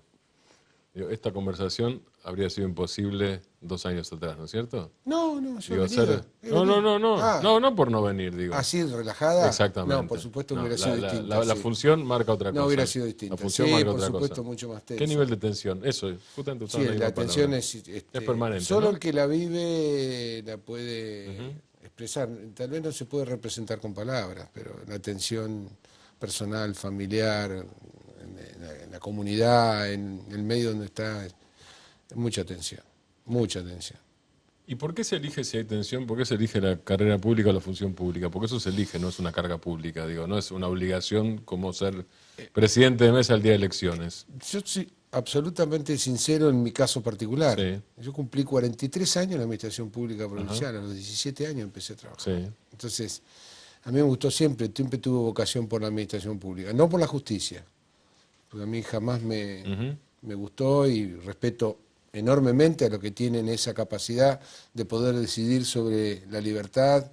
Digo, esta conversación habría sido imposible 2 años atrás, ¿no es cierto? No, no, yo Digo, he venido, he no, venido. no, no, no, Ah, no, no por no venir, digo. así relajada. Exactamente. No, por supuesto que No, hubiera sido distinta. la sí. función marca otra cosa. No hubiera sido La distinta. función Sí, marca por otra supuesto, cosa. mucho más ¿Qué tensa. nivel de tensión? Eso, justamente Sí, usando la tensión palabra. es permanente, solo ¿no? el que la vive la puede expresar. Tal vez no se puede representar con palabras, pero la tensión personal, familiar, en la comunidad, en el medio donde está, es mucha tensión, mucha tensión. ¿Y por qué se elige, si hay tensión, por qué se elige la carrera pública o la función pública? Porque eso se elige, no es una carga pública, digo, no es una obligación como ser presidente de mesa el día de elecciones. Yo soy absolutamente sincero en mi caso particular. Sí. Yo cumplí 43 años en la administración pública provincial, a los 17 años empecé a trabajar. Sí. Entonces, a mí me gustó siempre tuve vocación por la administración pública, no por la justicia, porque a mí jamás me gustó y respeto enormemente a los que tienen esa capacidad de poder decidir sobre la libertad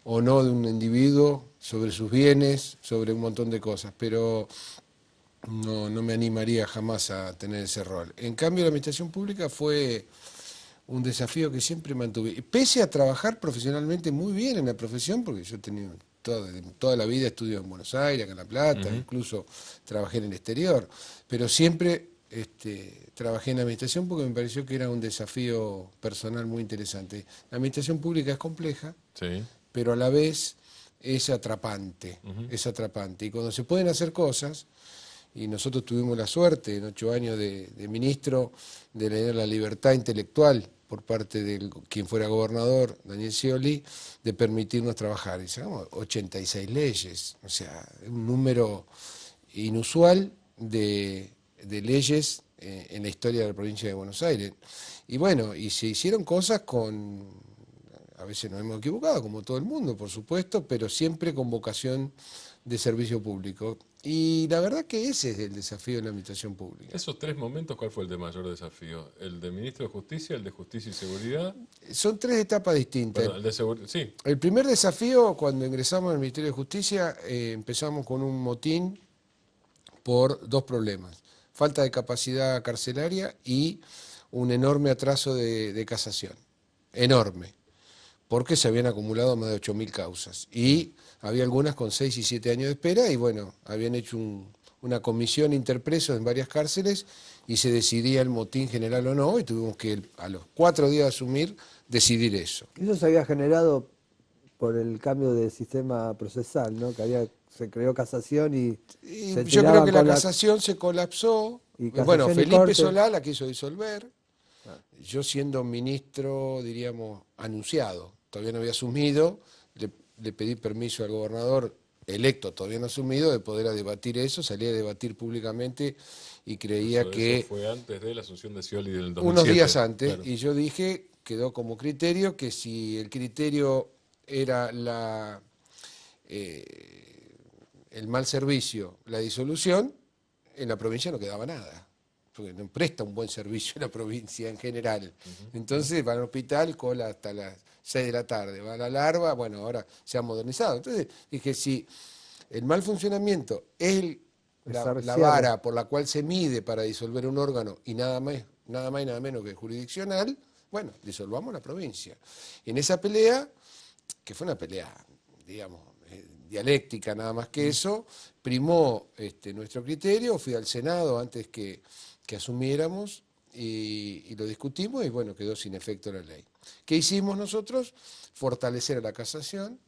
o no de un individuo, sobre sus bienes, sobre un montón de cosas, pero no me animaría jamás a tener ese rol. En cambio, la administración pública fue un desafío que siempre mantuve. Pese a trabajar profesionalmente muy bien en la profesión, porque yo he tenido toda la vida estudio en Buenos Aires, acá en La Plata, incluso trabajé en el exterior, pero siempre trabajé en administración porque me pareció que era un desafío personal muy interesante. La administración pública es compleja, Sí. pero a la vez es atrapante, es atrapante. Y cuando se pueden hacer cosas, y nosotros tuvimos la suerte en 8 años de ministro de tener la libertad intelectual por parte de quien fuera gobernador, Daniel Scioli, de permitirnos trabajar. Y sacamos 86 leyes, o sea, un número inusual de leyes en la historia de la provincia de Buenos Aires. Y bueno, y se hicieron cosas a veces nos hemos equivocado, como todo el mundo, por supuesto, pero siempre con vocación de servicio público. Y la verdad que ese es el desafío de la administración pública. Esos 3 momentos, ¿cuál fue el de mayor desafío? ¿El de ministro de Justicia, el de Justicia y Seguridad? Son 3 etapas distintas. Perdón, el de Seguridad, sí. El primer desafío, cuando ingresamos al Ministerio de Justicia, empezamos con un motín por 2 problemas. Falta de capacidad carcelaria y un enorme atraso de casación. Enorme. Porque se habían acumulado más de 8.000 causas. Y había algunas con 6 y 7 años de espera y bueno, habían hecho una comisión interpresos en varias cárceles y se decidía el motín general o no y tuvimos que a los 4 días de asumir decidir eso. Eso se había generado por el cambio de sistema procesal, ¿no? Que se creó casación y yo creo que la casación se colapsó. Bueno, Felipe Solá la quiso disolver. Yo siendo ministro, diríamos, anunciado, todavía no había asumido, le pedí permiso al gobernador electo, todavía no asumido, de poder debatir eso, salí a debatir públicamente y creía que... Eso fue antes de la asunción de Scioli del 2007. Unos días antes, claro. Y yo dije, quedó como criterio, que si el criterio era el mal servicio, la disolución, en la provincia no quedaba nada, porque no presta un buen servicio en la provincia en general. Entonces va al hospital, cola hasta las 6 de la tarde, va a la larva, bueno, ahora se ha modernizado. Entonces dije, si el mal funcionamiento es la vara por la cual se mide para disolver un órgano y nada más y nada menos que jurisdiccional, bueno, disolvamos la provincia. Y en esa pelea, que fue una pelea, digamos, dialéctica nada más que eso, primó nuestro criterio, fui al Senado antes que asumiéramos y lo discutimos y bueno, quedó sin efecto la ley. ¿Qué hicimos nosotros? Fortalecer a la casación.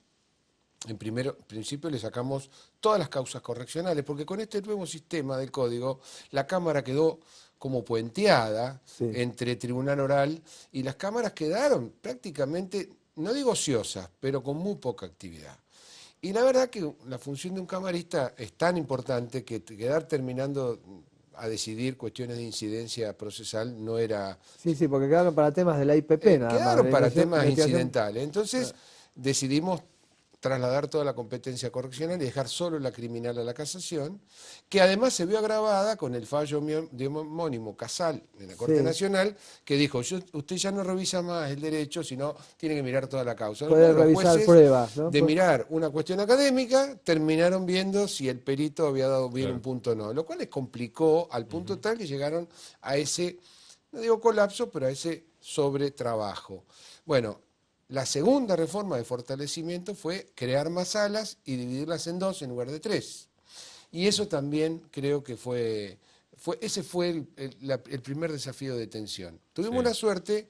En principio le sacamos todas las causas correccionales, porque con este nuevo sistema del código, la Cámara quedó como puenteada entre tribunal oral y las cámaras quedaron prácticamente, no digo ociosas, pero con muy poca actividad. Y la verdad que la función de un camarista es tan importante que quedar terminando a decidir cuestiones de incidencia procesal no era... Sí, porque quedaron para temas de la IPP nada más. Quedaron para temas incidentales. Entonces decidimos trasladar toda la competencia correccional y dejar solo la criminal a la casación, que además se vio agravada con el fallo de homónimo Casal en la Corte Sí. Nacional, que dijo, usted ya no revisa más el derecho, sino tiene que mirar toda la causa. Puede Los revisar jueces, pruebas, ¿no? de mirar una cuestión académica, terminaron viendo si el perito había dado bien Claro. un punto o no, lo cual les complicó al punto tal que llegaron a ese, no digo colapso, pero a ese sobretrabajo. Bueno, la segunda reforma de fortalecimiento fue crear más salas y dividirlas en 2 en lugar de 3. Y eso también creo que ese fue el primer desafío de detención. Tuvimos Sí. la suerte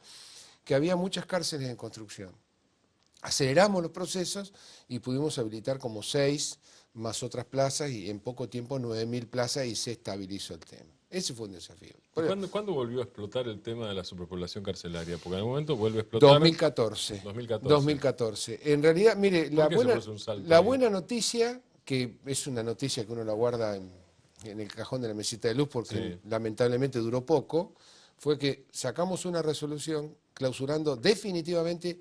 que había muchas cárceles en construcción. Aceleramos los procesos y pudimos habilitar como 6 más otras plazas y en poco tiempo 9.000 plazas y se estabilizó el tema. Ese fue un desafío. ¿Cuándo volvió a explotar el tema de la superpoblación carcelaria? Porque en algún momento vuelve a explotar. 2014. 2014. En realidad, mire, ¿Por la qué se produce un salto la ahí? buena noticia, que es una noticia que uno la guarda en el cajón de la mesita de luz porque Sí. lamentablemente duró poco, fue que sacamos una resolución clausurando definitivamente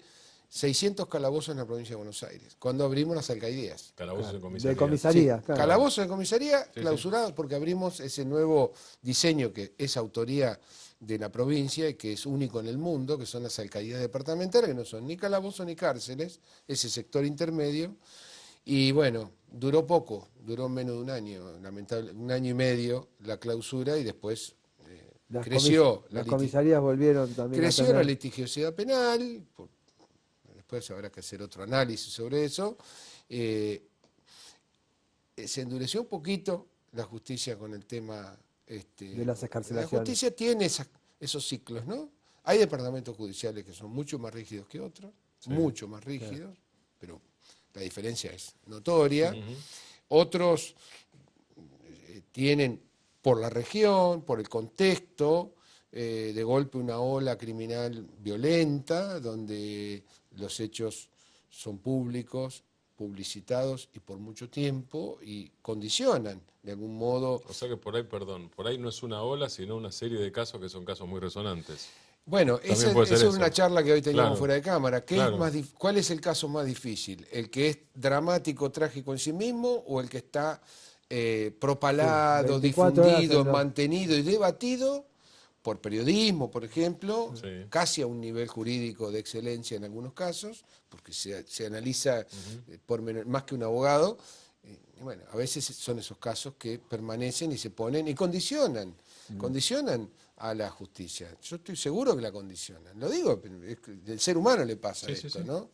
600 calabozos en la provincia de Buenos Aires, cuando abrimos las alcaldías. Calabozos en De comisaría. comisaría, claro. Calabozo de comisaría Sí, clausurados porque abrimos ese nuevo diseño que es autoría de la provincia y que es único en el mundo, que son las alcaldías departamentales, que no son ni calabozos ni cárceles, ese sector intermedio. Y bueno, duró poco, duró menos de un año, lamentablemente, 1 año y medio la clausura y después creció Las comisarías volvieron también a creció tener... la litigiosidad penal, después habrá que hacer otro análisis sobre eso. Se endureció un poquito la justicia con el tema de las la excarcelaciones. justicia tiene esos ciclos, ¿no? Hay departamentos judiciales que son mucho más rígidos que otros, mucho más rígidos, pero la diferencia es notoria. Otros tienen por la región, por el contexto, de golpe una ola criminal violenta, donde los hechos son públicos, publicitados y por mucho tiempo y condicionan de algún modo. O sea que por ahí no es una ola, sino una serie de casos que son casos muy resonantes. Bueno, También esa puede ser es eso. una charla que hoy teníamos Claro. fuera de cámara. Claro. ¿Cuál es el caso más difícil? ¿El que es dramático, trágico en sí mismo o el que está propalado, 24 horas difundido, en la- mantenido y debatido por periodismo, por ejemplo, Sí. casi a un nivel jurídico de excelencia en algunos casos, porque se analiza más que un abogado? Y bueno, a veces son esos casos que permanecen y se ponen y condicionan a la justicia. Yo estoy seguro que la condicionan. Lo digo, del ser humano le pasa Sí, sí, esto, sí. ¿no?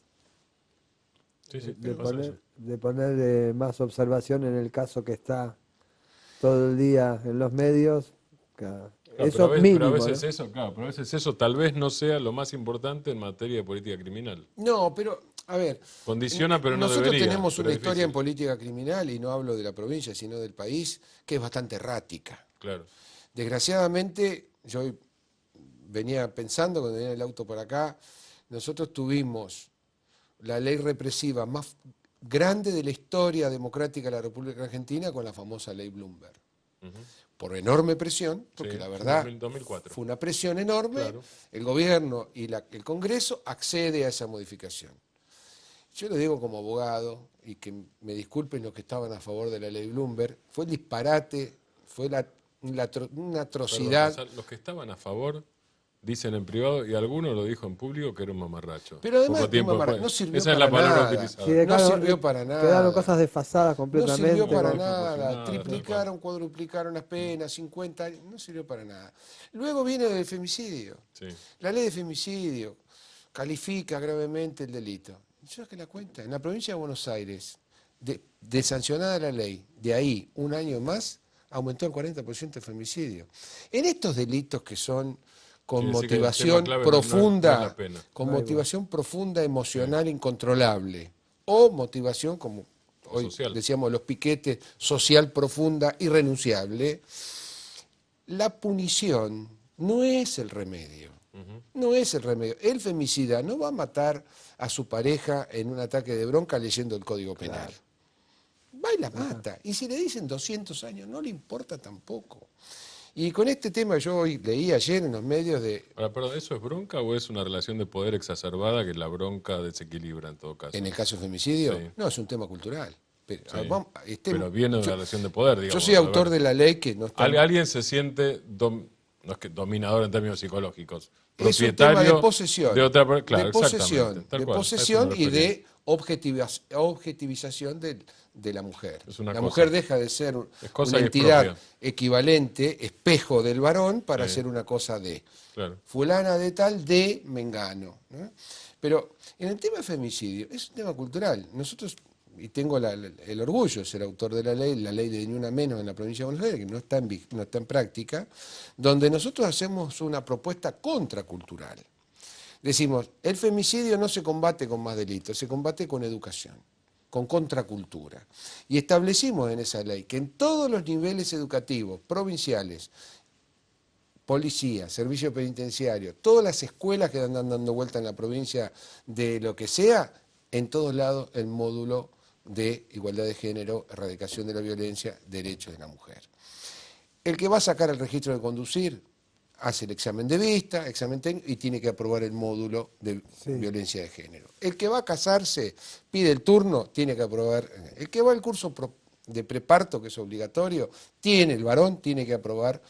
Sí, sí, de tiene razón eso. poner más observación en el caso que está todo el día en los medios. Claro, Eso mínimo, pero a veces ¿no? eso, claro, pero a veces eso tal vez no sea lo más importante en materia de política criminal. No, pero, a ver. Condiciona, pero no nosotros debería, tenemos pero una es historia en difícil. política criminal, y no hablo de la provincia, sino del país, que es bastante errática. Claro. Desgraciadamente, yo venía pensando cuando venía en el auto para acá, nosotros tuvimos la ley represiva más grande de la historia democrática de la República Argentina con la famosa ley Bloomberg. Por enorme presión, porque Sí, la verdad 2004. fue una presión enorme, Claro. el gobierno y el Congreso accede a esa modificación. Yo lo digo como abogado, y que me disculpen los que estaban a favor de la ley Bloomberg, fue el disparate, fue una atrocidad. Perdón, o sea, los que estaban a favor dicen en privado, y alguno lo dijo en público, que era un mamarracho. Pero además Poco de tiempo mamarracho, después. no sirvió Esa es para la palabra nada. utilizada. Sí, No claro, sirvió para nada. Quedaron cosas desfasadas No completamente. sirvió para con- nada, proporcionada, triplicaron, cuadruplicaron las penas, 50 años, no sirvió para nada. Luego viene el femicidio. Sí. La ley de femicidio califica gravemente el delito. Yo es que la cuenta, en la provincia de Buenos Aires, de sancionada la ley, de ahí un año más, aumentó el 40% el femicidio. En estos delitos que son con Quiere decir que el motivación tema clave no es profunda, la pena. con Ahí va. motivación profunda, emocional, incontrolable, o motivación, como hoy social. decíamos los piquetes, social profunda, irrenunciable, la punición no es el remedio. No es el remedio. El femicida no va a matar a su pareja en un ataque de bronca leyendo el Código Penal. Va y la mata. Y si le dicen 200 años, no le importa tampoco. Y con este tema yo hoy leí ayer en los medios de... Ahora, perdón, ¿eso es bronca o es una relación de poder exacerbada que la bronca desequilibra en todo caso? En el caso de femicidio, Sí. no, es un tema cultural. Pero, Sí. estemos- Pero viene de una relación de poder, yo digamos. soy A autor ver, de la ley que no está... alguien se siente, no es que dominador en términos psicológicos, Es un tema de propietario posesión, de otra claro, de posesión, exactamente, tal de cual, a eso me posesión y refería. de objetivización de la mujer. Es una La cosa. mujer deja de ser Es cosa una y es entidad propia. equivalente, espejo del varón, para Sí. ser una cosa de Claro. fulana de tal, de mengano, ¿no? Pero en el tema de femicidio es un tema cultural. Nosotros, y tengo el orgullo de ser autor de la ley de Ni Una Menos en la provincia de Buenos Aires, que no está en práctica, donde nosotros hacemos una propuesta contracultural. Decimos, el femicidio no se combate con más delitos, se combate con educación, con contracultura. Y establecimos en esa ley que en todos los niveles educativos, provinciales, policía, servicio penitenciario, todas las escuelas que andan dando vuelta en la provincia de lo que sea, en todos lados el módulo de igualdad de género, erradicación de la violencia, derechos de la mujer. El que va a sacar el registro de conducir hace el examen de vista, examen técnico y tiene que aprobar el módulo de violencia de género. El que va a casarse, pide el turno, tiene que aprobar. El que va al curso de preparto, que es obligatorio, el varón tiene que aprobar.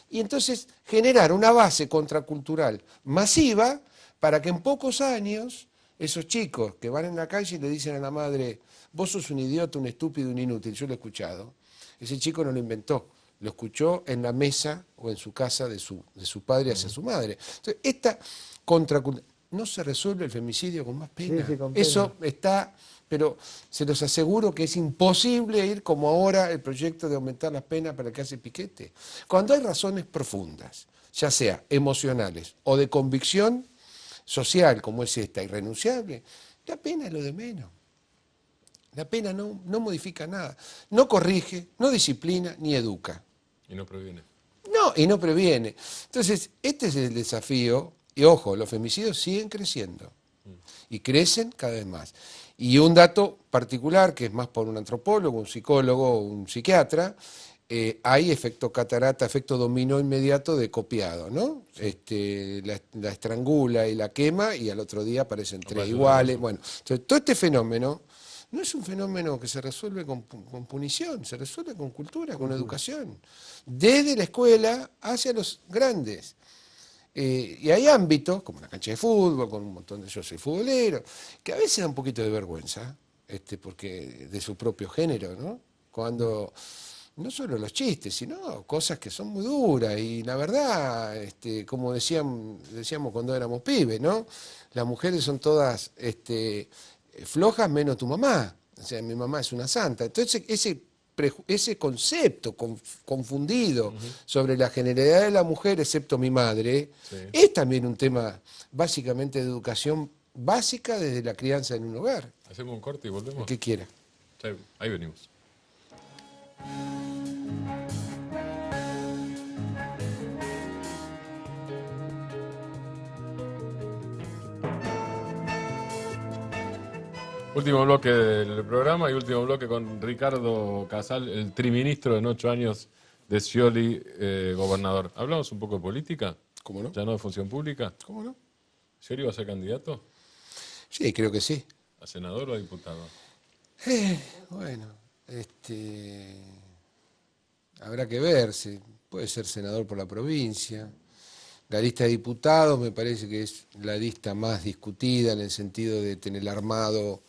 Y entonces generar una base contracultural masiva para que en pocos años esos chicos que van en la calle y le dicen a la madre, vos sos un idiota, un estúpido, un inútil, yo lo he escuchado. Ese chico no lo inventó, lo escuchó en la mesa o en su casa de su padre hacia su madre. Entonces, esta contracultura... No se resuelve el femicidio con más pena. Sí, con pena. Eso está... Pero se los aseguro que es imposible ir como ahora el proyecto de aumentar las penas para el que hace piquete. Cuando hay razones profundas, ya sea emocionales o de convicción social, como es esta, irrenunciable, la pena es lo de menos. La pena no modifica nada. No corrige, no disciplina, ni educa. Y no previene. No, y no previene. Entonces, este es el desafío. Y ojo, los femicidios siguen creciendo. Y crecen cada vez más. Y un dato particular, que es más por un antropólogo, un psicólogo, un psiquiatra, hay efecto catarata, efecto dominó inmediato de copiado, ¿no? La estrangula y la quema y al otro día aparecen tres Aparece iguales. otro. Bueno, entonces, todo este fenómeno no es un fenómeno que se resuelve con punición, se resuelve con cultura, con educación. Desde la escuela hacia los grandes. Y hay ámbitos, como la cancha de fútbol, con un montón de yo soy futbolero, que a veces da un poquito de vergüenza, porque de su propio género, ¿no? Cuando no solo los chistes, sino cosas que son muy duras. Y la verdad, como decíamos cuando éramos pibes, ¿no? Las mujeres son todas flojas menos tu mamá. O sea, mi mamá es una santa. Entonces, ese concepto confundido sobre la generalidad de la mujer, excepto mi madre, es también un tema básicamente de educación básica desde la crianza en un hogar. Hacemos un corte y volvemos. El que quiera. Sí, ahí venimos. Último bloque del programa y último bloque con Ricardo Casal, el triministro en 8 años de Scioli, gobernador. ¿Hablamos un poco de política? ¿Cómo no? ¿Ya no de función pública? ¿Cómo no? ¿Scioli va a ser candidato? Sí, creo que sí. ¿A senador o a diputado? Bueno, habrá que ver si puede ser senador por la provincia. La lista de diputados me parece que es la lista más discutida en el sentido de tener armado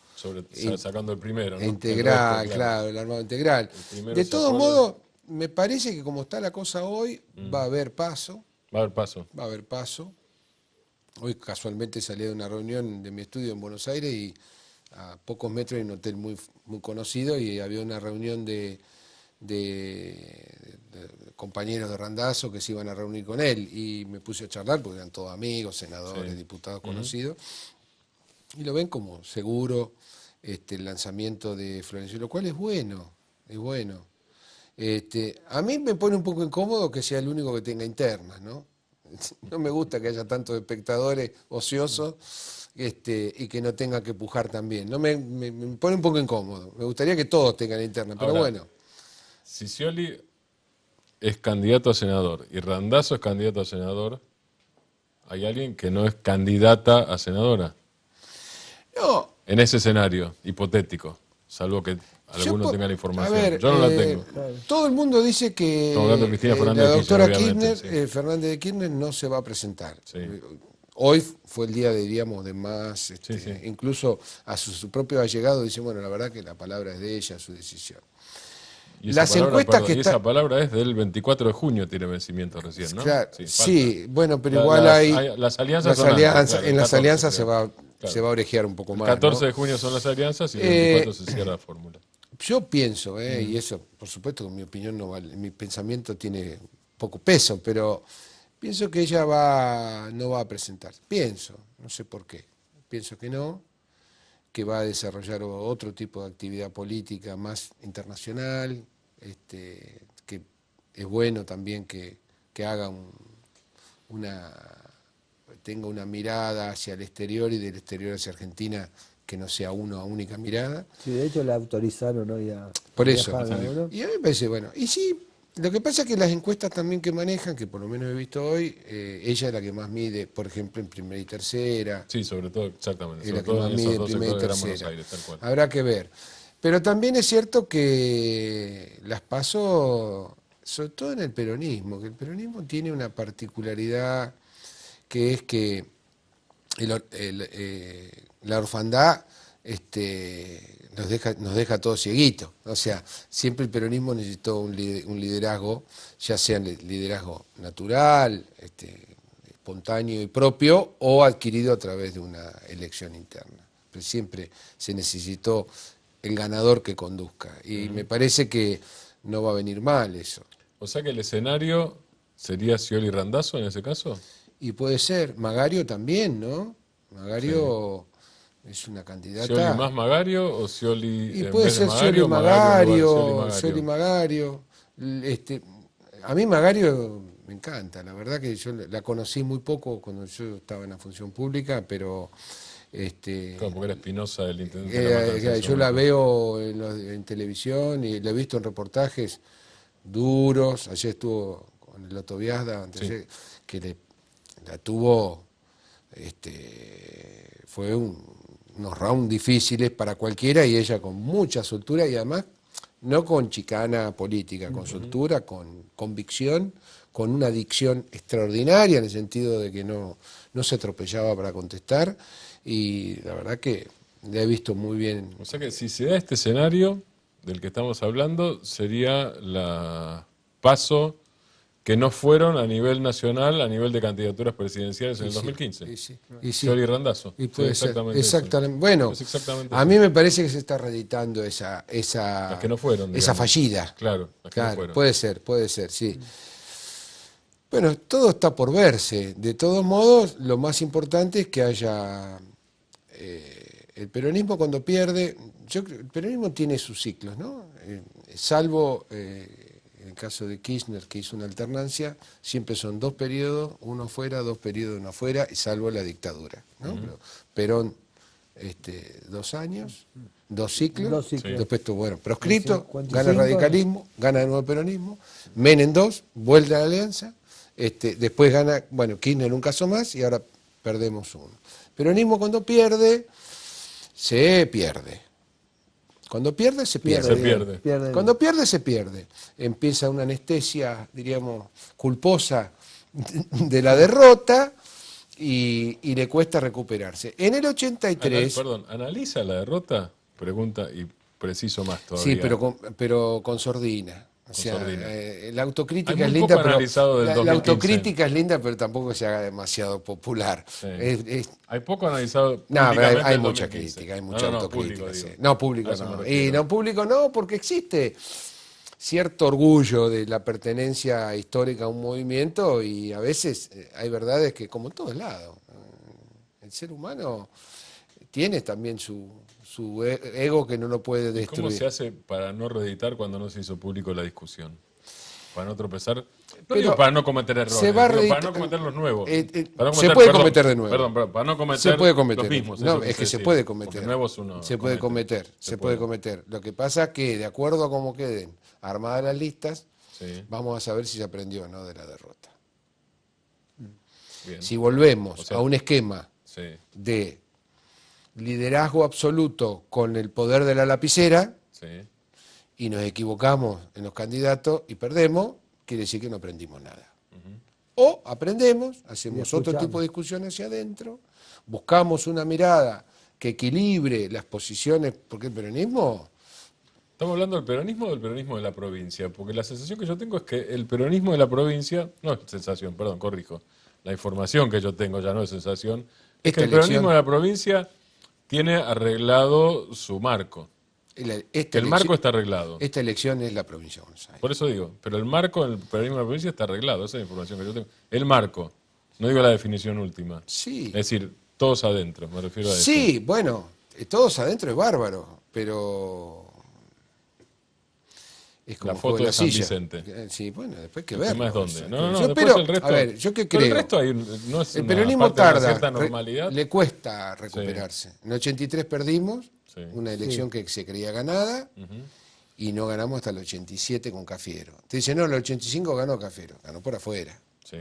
Sacando el primero, ¿no? integral, El resto, claro, el armado integral. El primero De se todos acuerda. modos, me parece que como está la cosa hoy, va a haber paso. Va a haber paso. Va a haber paso. Hoy casualmente salí de una reunión de mi estudio en Buenos Aires y a pocos metros hay un hotel muy, muy conocido y había una reunión de compañeros de Randazzo que se iban a reunir con él y me puse a charlar porque eran todos amigos, senadores, diputados conocidos y lo ven como seguro el lanzamiento de Florencio, lo cual es bueno, es bueno. A mí me pone un poco incómodo que sea el único que tenga internas, ¿no? No me gusta que haya tantos espectadores ociosos y que no tenga que pujar también. No me pone un poco incómodo. Me gustaría que todos tengan internas, pero Ahora, bueno. Si Scioli es candidato a senador y Randazzo es candidato a senador, ¿hay alguien que no es candidata a senadora? No, En ese escenario hipotético, salvo que alguno tenga la información. Yo no la tengo. Todo el mundo dice que Estamos hablando de Cristina Fernández la de Kirchner, doctora obviamente, Kirchner, sí. Fernández de Kirchner no se va a presentar. Sí. Hoy fue el día de más, Sí. incluso a su propio allegado dice, bueno, la verdad que la palabra es de ella, su decisión. Y esa Las palabra, encuestas perdón, que y está- esa palabra es del 24 de junio, tiene vencimiento recién, ¿no? Claro, falta. sí, bueno, pero igual hay Las alianzas son antes, claro, en el las 14, alianzas claro. se va a orejear un poco El más. 14 ¿no? de junio son las alianzas y el 24 se cierra la fórmula. Yo pienso, y eso, por supuesto, que mi opinión no vale, mi pensamiento tiene poco peso, pero pienso que ella no va a presentarse. Pienso, no sé por qué. Pienso que no, que va a desarrollar otro tipo de actividad política más internacional, que es bueno también que haga tenga una mirada hacia el exterior y del exterior hacia Argentina que no sea una única mirada. Sí, de hecho la autorizaron hoy a Por eso. viajar, ¿no? Y a mí me parece, bueno, y sí, lo que pasa es que las encuestas también que manejan, que por lo menos he visto hoy, ella es la que más mide, por ejemplo, en primera y tercera. Sí, sobre todo, exactamente. Es la Sobre que todo más en mide esos en dos primera y sectores de Gran Buenos tercera. Aires, tal cual. Habrá que ver. Pero también es cierto que las PASO, sobre todo en el peronismo, que el peronismo tiene una particularidad que es que la orfandad nos deja todos cieguitos. O sea, siempre el peronismo necesitó un liderazgo, ya sea liderazgo natural, espontáneo y propio, o adquirido a través de una elección interna. Pero siempre se necesitó el ganador que conduzca. Y me parece que no va a venir mal eso. O sea que el escenario sería Scioli Randazzo en ese caso. Y puede ser, Magario también, ¿no? Magario es una candidata. ¿Scioli más Magario o Scioli Y en puede vez de ser Scioli Magario, Scioli Magario. A mí Magario me encanta, la verdad que yo la conocí muy poco cuando yo estaba en la función pública, pero Claro, porque era Espinosa del intendente de La Matanza en ese yo la momento. veo en televisión y la he visto en reportajes duros. Ayer estuvo con el Otto Biasda, que la tuvo, fue unos rounds difíciles para cualquiera y ella con mucha soltura y además no con chicana política, con soltura, con convicción, con una dicción extraordinaria en el sentido de que no se atropellaba para contestar y la verdad que la he visto muy bien. O sea que si se da este escenario del que estamos hablando, sería la PASO que no fueron a nivel nacional, a nivel de candidaturas presidenciales en el 2015. Y sí. Scioli Randazzo. Y puede Sí, ser, eso. exactamente. Bueno, Es exactamente a eso. mí me parece que se está reeditando esa Las que no fueron, esa digamos. fallida. Claro, las que no Claro, fueron. puede ser, sí. Bueno, todo está por verse. De todos modos, lo más importante es que haya el peronismo cuando pierde. El peronismo tiene sus ciclos, ¿no? Salvo en el caso de Kirchner, que hizo una alternancia, siempre son 2 periodos, uno afuera, 2 periodos, uno afuera, y salvo la dictadura, ¿no? Pero Perón, 2 años, 2 ciclos, 2 ciclos. después tuvo, bueno, proscrito, 55. gana el radicalismo, gana de nuevo el peronismo, Menem 2, vuelve a la alianza, después gana, bueno, Kirchner un caso más y ahora perdemos uno. Peronismo cuando pierde, se pierde. Cuando pierde, se pierde. Se pierde. Cuando pierde, se pierde. Empieza una anestesia, diríamos, culposa de la derrota y le cuesta recuperarse. En el 83... Perdón, ¿analiza la derrota? Pregunta y preciso más todavía. Sí, pero con sordina. O sea, sordina. La autocrítica Hay muy es linda, poco pero analizado del la 2015. autocrítica es linda, pero tampoco se haga demasiado popular. Sí. Es- Hay poco analizado. No, pero hay públicamente mucha el 2015. crítica, hay mucha autocrítica. Público, Sí. digo. No, público A eso me no. refiero. Y no, público no, porque existe cierto orgullo de la pertenencia histórica a un movimiento y a veces hay verdades que, como en todos lados, el ser humano tiene también su ego que no lo puede ¿Cómo destruir. se hace para no reeditar cuando no se hizo público la discusión? Para no tropezar. No Pero digo para no cometer errores, se va a digo para reeditar- no cometer los nuevos. se Para no puede perdón, cometer de nuevo. Perdón, para no cometer, Se puede cometer. los mismos. No, eso es que quise se decir. puede Porque cometer. nuevos uno Se puede comete. cometer, se puede cometer. Lo que pasa es que, de acuerdo a cómo queden armadas las listas, Sí. vamos a saber si se aprendió o no de la derrota. Bien. Si volvemos O sea, a un esquema Sí. de liderazgo absoluto con el poder de la lapicera Sí. y nos equivocamos en los candidatos y perdemos, quiere decir que no aprendimos nada. O aprendemos, hacemos Y otro escuchamos. tipo de discusión hacia adentro, buscamos una mirada que equilibre las posiciones, porque el peronismo... ¿Estamos hablando del peronismo o del peronismo de la provincia? Porque la sensación que yo tengo es que el peronismo de la provincia, no es sensación, perdón, corrijo, la información que yo tengo ya no es sensación, es Esta que el peronismo elección- de la provincia tiene arreglado su marco. Esta Que el marco está arreglado. Esta elección es la provincia de Buenos Aires. Por eso digo, pero el marco del peronismo de la provincia está arreglado, esa es la información que yo tengo. El marco, no digo la definición última. Sí. Es decir, todos adentro, me refiero a eso. Sí, bueno, todos adentro es bárbaro, pero es como La el juego foto la de San silla. Vicente. Sí, bueno, después hay que El verlo. tema es dónde. O sea, No, no, yo después espero- el resto. a ver, ¿yo qué pero creo? el resto no es El una peronismo parte de una tarda, cierta normalidad. le cuesta recuperarse. En el 83 perdimos, Sí. una elección que se creía ganada, y no ganamos hasta el 87 con Cafiero. Te dicen, no, en el 85 ganó Cafiero, ganó por afuera, Sí.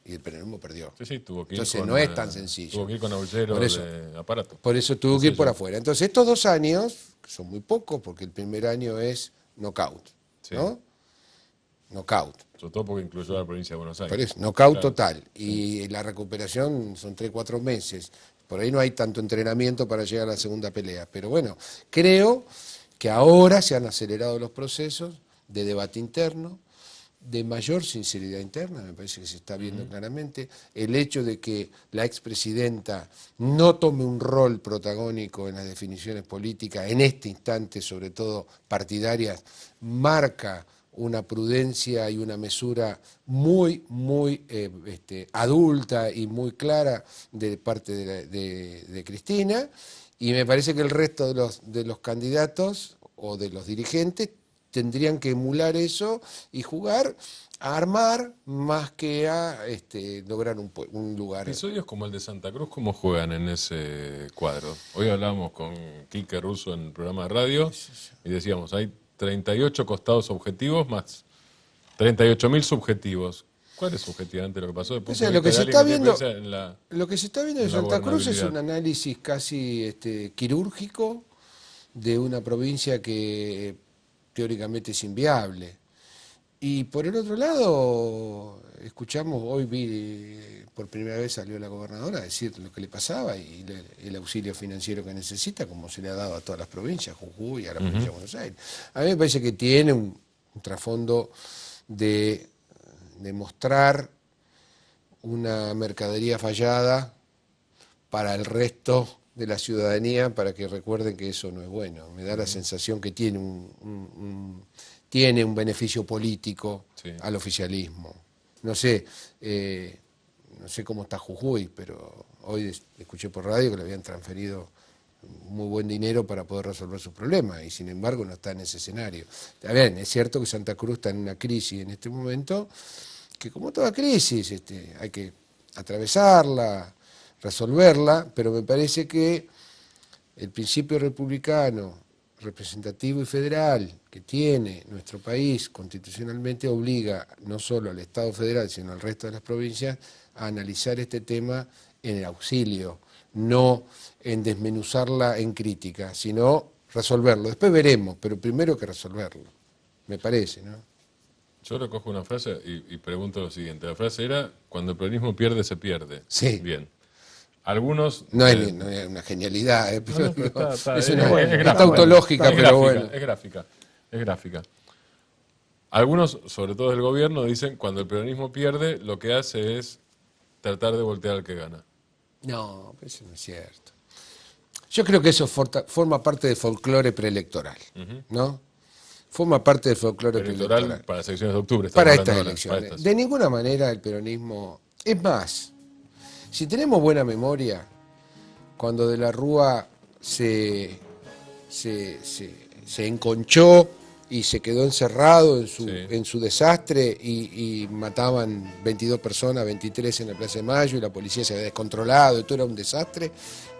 y el peronismo perdió. Sí, sí, tuvo que ir Entonces con, no es tan sencillo. Tuvo que ir con aullero Por eso. de aparato. Por eso tuvo que ir Sí, por sí. afuera. Entonces estos 2 años, que son muy pocos, porque el primer año es knockout, Sí. ¿no? Knockout. Sobre todo porque incluyó a la provincia de Buenos Aires. Por eso, knockout Claro. total. Y la recuperación son 3-4 meses. Por ahí no hay tanto entrenamiento para llegar a la segunda pelea. Pero bueno, creo que ahora se han acelerado los procesos de debate interno, de mayor sinceridad interna, me parece que se está viendo claramente. El hecho de que la expresidenta no tome un rol protagónico en las definiciones políticas, en este instante, sobre todo partidarias, marca una prudencia y una mesura muy, muy adulta y muy clara de parte de Cristina, y me parece que el resto de los candidatos o de los dirigentes tendrían que emular eso y jugar a armar más que a lograr un lugar. Episodios como el de Santa Cruz, ¿cómo juegan en ese cuadro? Hoy hablábamos con Quique Russo en el programa de radio y decíamos, hay 38 costados objetivos más 38.000 subjetivos. ¿Cuál es subjetivamente lo que pasó? O sea, lo que se está viendo en en la Santa Cruz es gobernabilidad. un análisis casi quirúrgico de una provincia que teóricamente es inviable. Y por el otro lado, escuchamos, hoy vi, por primera vez salió la gobernadora a decir lo que le pasaba y el auxilio financiero que necesita, como se le ha dado a todas las provincias, Jujuy y a la provincia de Buenos Aires. A mí me parece que tiene un trasfondo de mostrar una mercadería fallada para el resto de la ciudadanía, para que recuerden que eso no es bueno. Me da la sensación que tiene un beneficio político Sí. al oficialismo. No sé cómo está Jujuy, pero hoy escuché por radio que le habían transferido muy buen dinero para poder resolver sus problemas, y sin embargo no está en ese escenario. Está bien, es cierto que Santa Cruz está en una crisis en este momento, que como toda crisis hay que atravesarla, resolverla, pero me parece que el principio republicano, representativo y federal que tiene nuestro país constitucionalmente obliga no solo al Estado federal, sino al resto de las provincias a analizar este tema en el auxilio, no en desmenuzarla en crítica, sino resolverlo. Después veremos, pero primero hay que resolverlo, me parece, ¿no? Yo recojo una frase y pregunto lo siguiente. La frase era, cuando el peronismo pierde, se pierde. Sí. Bien. Algunos... No es una genialidad, pero No, pero digo, está- es bueno, una es está gráfica. tautológica, Es pero gráfica, bueno. Es gráfica. Algunos, sobre todo del gobierno, dicen cuando el peronismo pierde, lo que hace es tratar de voltear al que gana. No, eso no es cierto. Yo creo que eso forma parte del folclore preelectoral, ¿no? Forma parte del folclore Electoral preelectoral. para las elecciones de octubre. estamos Para hablando estas ahora, elecciones. para estas. De ninguna manera el peronismo... Es más, si tenemos buena memoria, cuando De la Rúa se enconchó y se quedó encerrado en su desastre y mataban 22 personas, 23 en la Plaza de Mayo, y la policía se había descontrolado y todo era un desastre,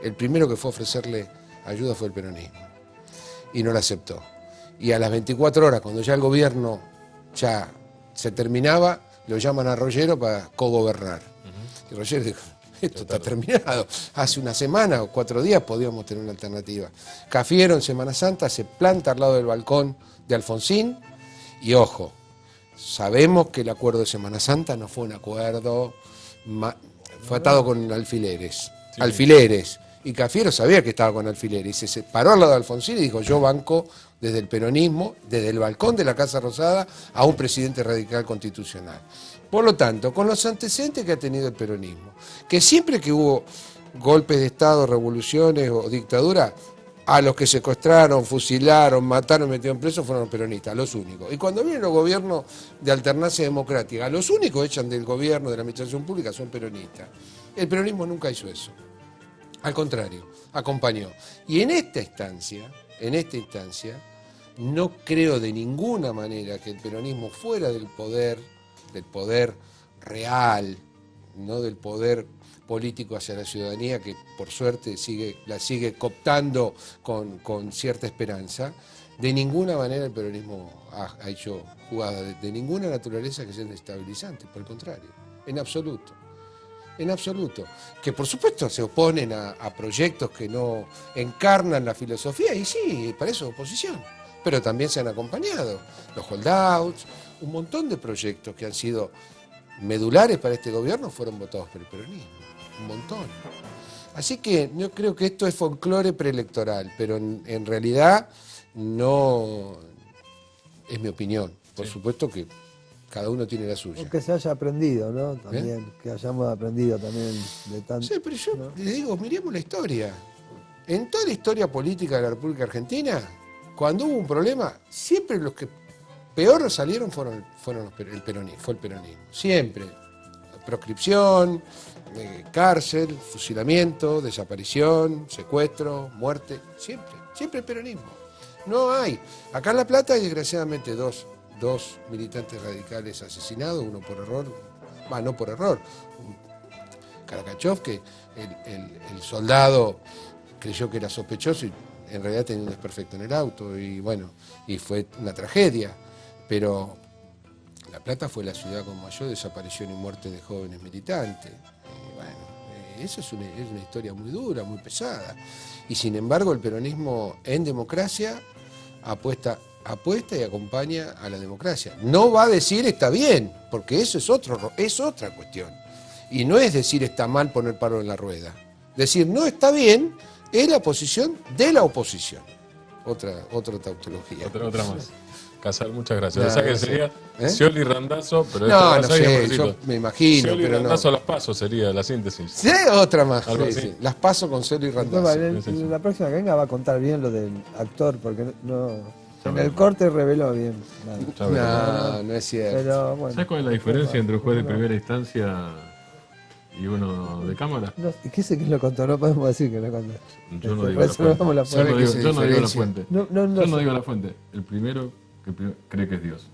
el primero que fue a ofrecerle ayuda fue el peronismo y no la aceptó. Y a las 24 horas, cuando ya el gobierno ya se terminaba, lo llaman a Rollero para cogobernar. Y Rollero dijo, esto está terminado. Hace una semana o 4 días podíamos tener una alternativa. Cafiero en Semana Santa se planta al lado del balcón de Alfonsín y ojo, sabemos que el acuerdo de Semana Santa no fue un acuerdo, fue atado con alfileres. Sí. Alfileres. Y Cafiero sabía que estaba con alfileres y se paró al lado de Alfonsín y dijo, yo banco desde el peronismo, desde el balcón de la Casa Rosada, a un presidente radical constitucional. Por lo tanto, con los antecedentes que ha tenido el peronismo, que siempre que hubo golpes de Estado, revoluciones o dictadura, a los que secuestraron, fusilaron, mataron, metieron presos fueron los peronistas, los únicos. Y cuando vienen los gobiernos de alternancia democrática, los únicos que echan del gobierno, de la administración pública, son peronistas. El peronismo nunca hizo eso. Al contrario, acompañó. Y en esta instancia, no creo de ninguna manera que el peronismo fuera del poder real, no del poder político hacia la ciudadanía, que por suerte la sigue cooptando con cierta esperanza, de ninguna manera el peronismo ha hecho jugadas de ninguna naturaleza que sean desestabilizantes, por el contrario, en absoluto. En absoluto. Que por supuesto se oponen a proyectos que no encarnan la filosofía, y sí, para eso es oposición. Pero también se han acompañado los holdouts, un montón de proyectos que han sido medulares para este gobierno fueron votados por el peronismo. Un montón. Así que yo creo que esto es folclore preelectoral, pero en realidad no es mi opinión. Por supuesto que cada uno tiene la suya. O que se haya aprendido, ¿no? También, que hayamos aprendido también de tanto. Sí, pero yo ¿no? le digo, miremos la historia. En toda la historia política de la República Argentina, cuando hubo un problema, siempre los que peor salieron fue el peronismo. Siempre. Proscripción, cárcel, fusilamiento, desaparición, secuestro, muerte. Siempre el peronismo. No hay. Acá en La Plata hay desgraciadamente dos militantes radicales asesinados, uno por error, no por error, Karakachov, que el soldado creyó que era sospechoso y en realidad tenía un desperfecto en el auto y bueno, y fue una tragedia, pero La Plata fue la ciudad con mayor desaparición y muerte de jóvenes militantes. Eso es una historia muy dura, muy pesada, y sin embargo el peronismo en democracia apuesta y acompaña a la democracia. No va a decir está bien, porque eso es otra cuestión. Y no es decir está mal poner palo en la rueda. Decir no está bien es la posición de la oposición. Otra tautología. Otra más. Casal, muchas gracias. No, o sea que no sé. sería Scioli Randazzo, pero no esto sé, yo me imagino, Scioli pero no. Randazzo, Las Pasos sería la síntesis. Sí, otra más. Algo Sí, así. sí. Las paso con Scioli Randazzo. La próxima que venga va a contar bien lo del actor, porque no Ya en veremos. el corte reveló bien. Nada. Ya veremos. No es cierto. Pero bueno. ¿Sabes cuál es la diferencia entre un juez de primera instancia y uno de cámara? No, ¿qué sé que lo contó? No podemos decir que lo contó. Yo no Por digo la eso no fuente. vamos a la Yo ¿Sabe no qué digo- se yo no digo la diferencia? fuente. No Yo no sé. digo la fuente. El primero cree que es Dios.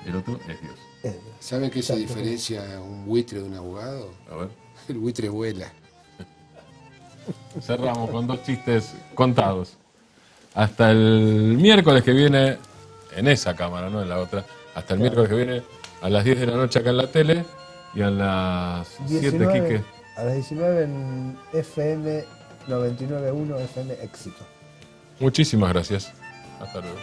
El otro es Dios. ¿Saben qué se diferencia un buitre de un abogado? A ver. El buitre vuela. Cerramos con 2 chistes contados. Hasta el miércoles que viene, en esa cámara, no en la otra, hasta el miércoles que viene a las 10 de la noche acá en la tele y a las 7, 19, Quique. a las 19 en FM 99.1 FM Éxito. Muchísimas gracias. Hasta luego.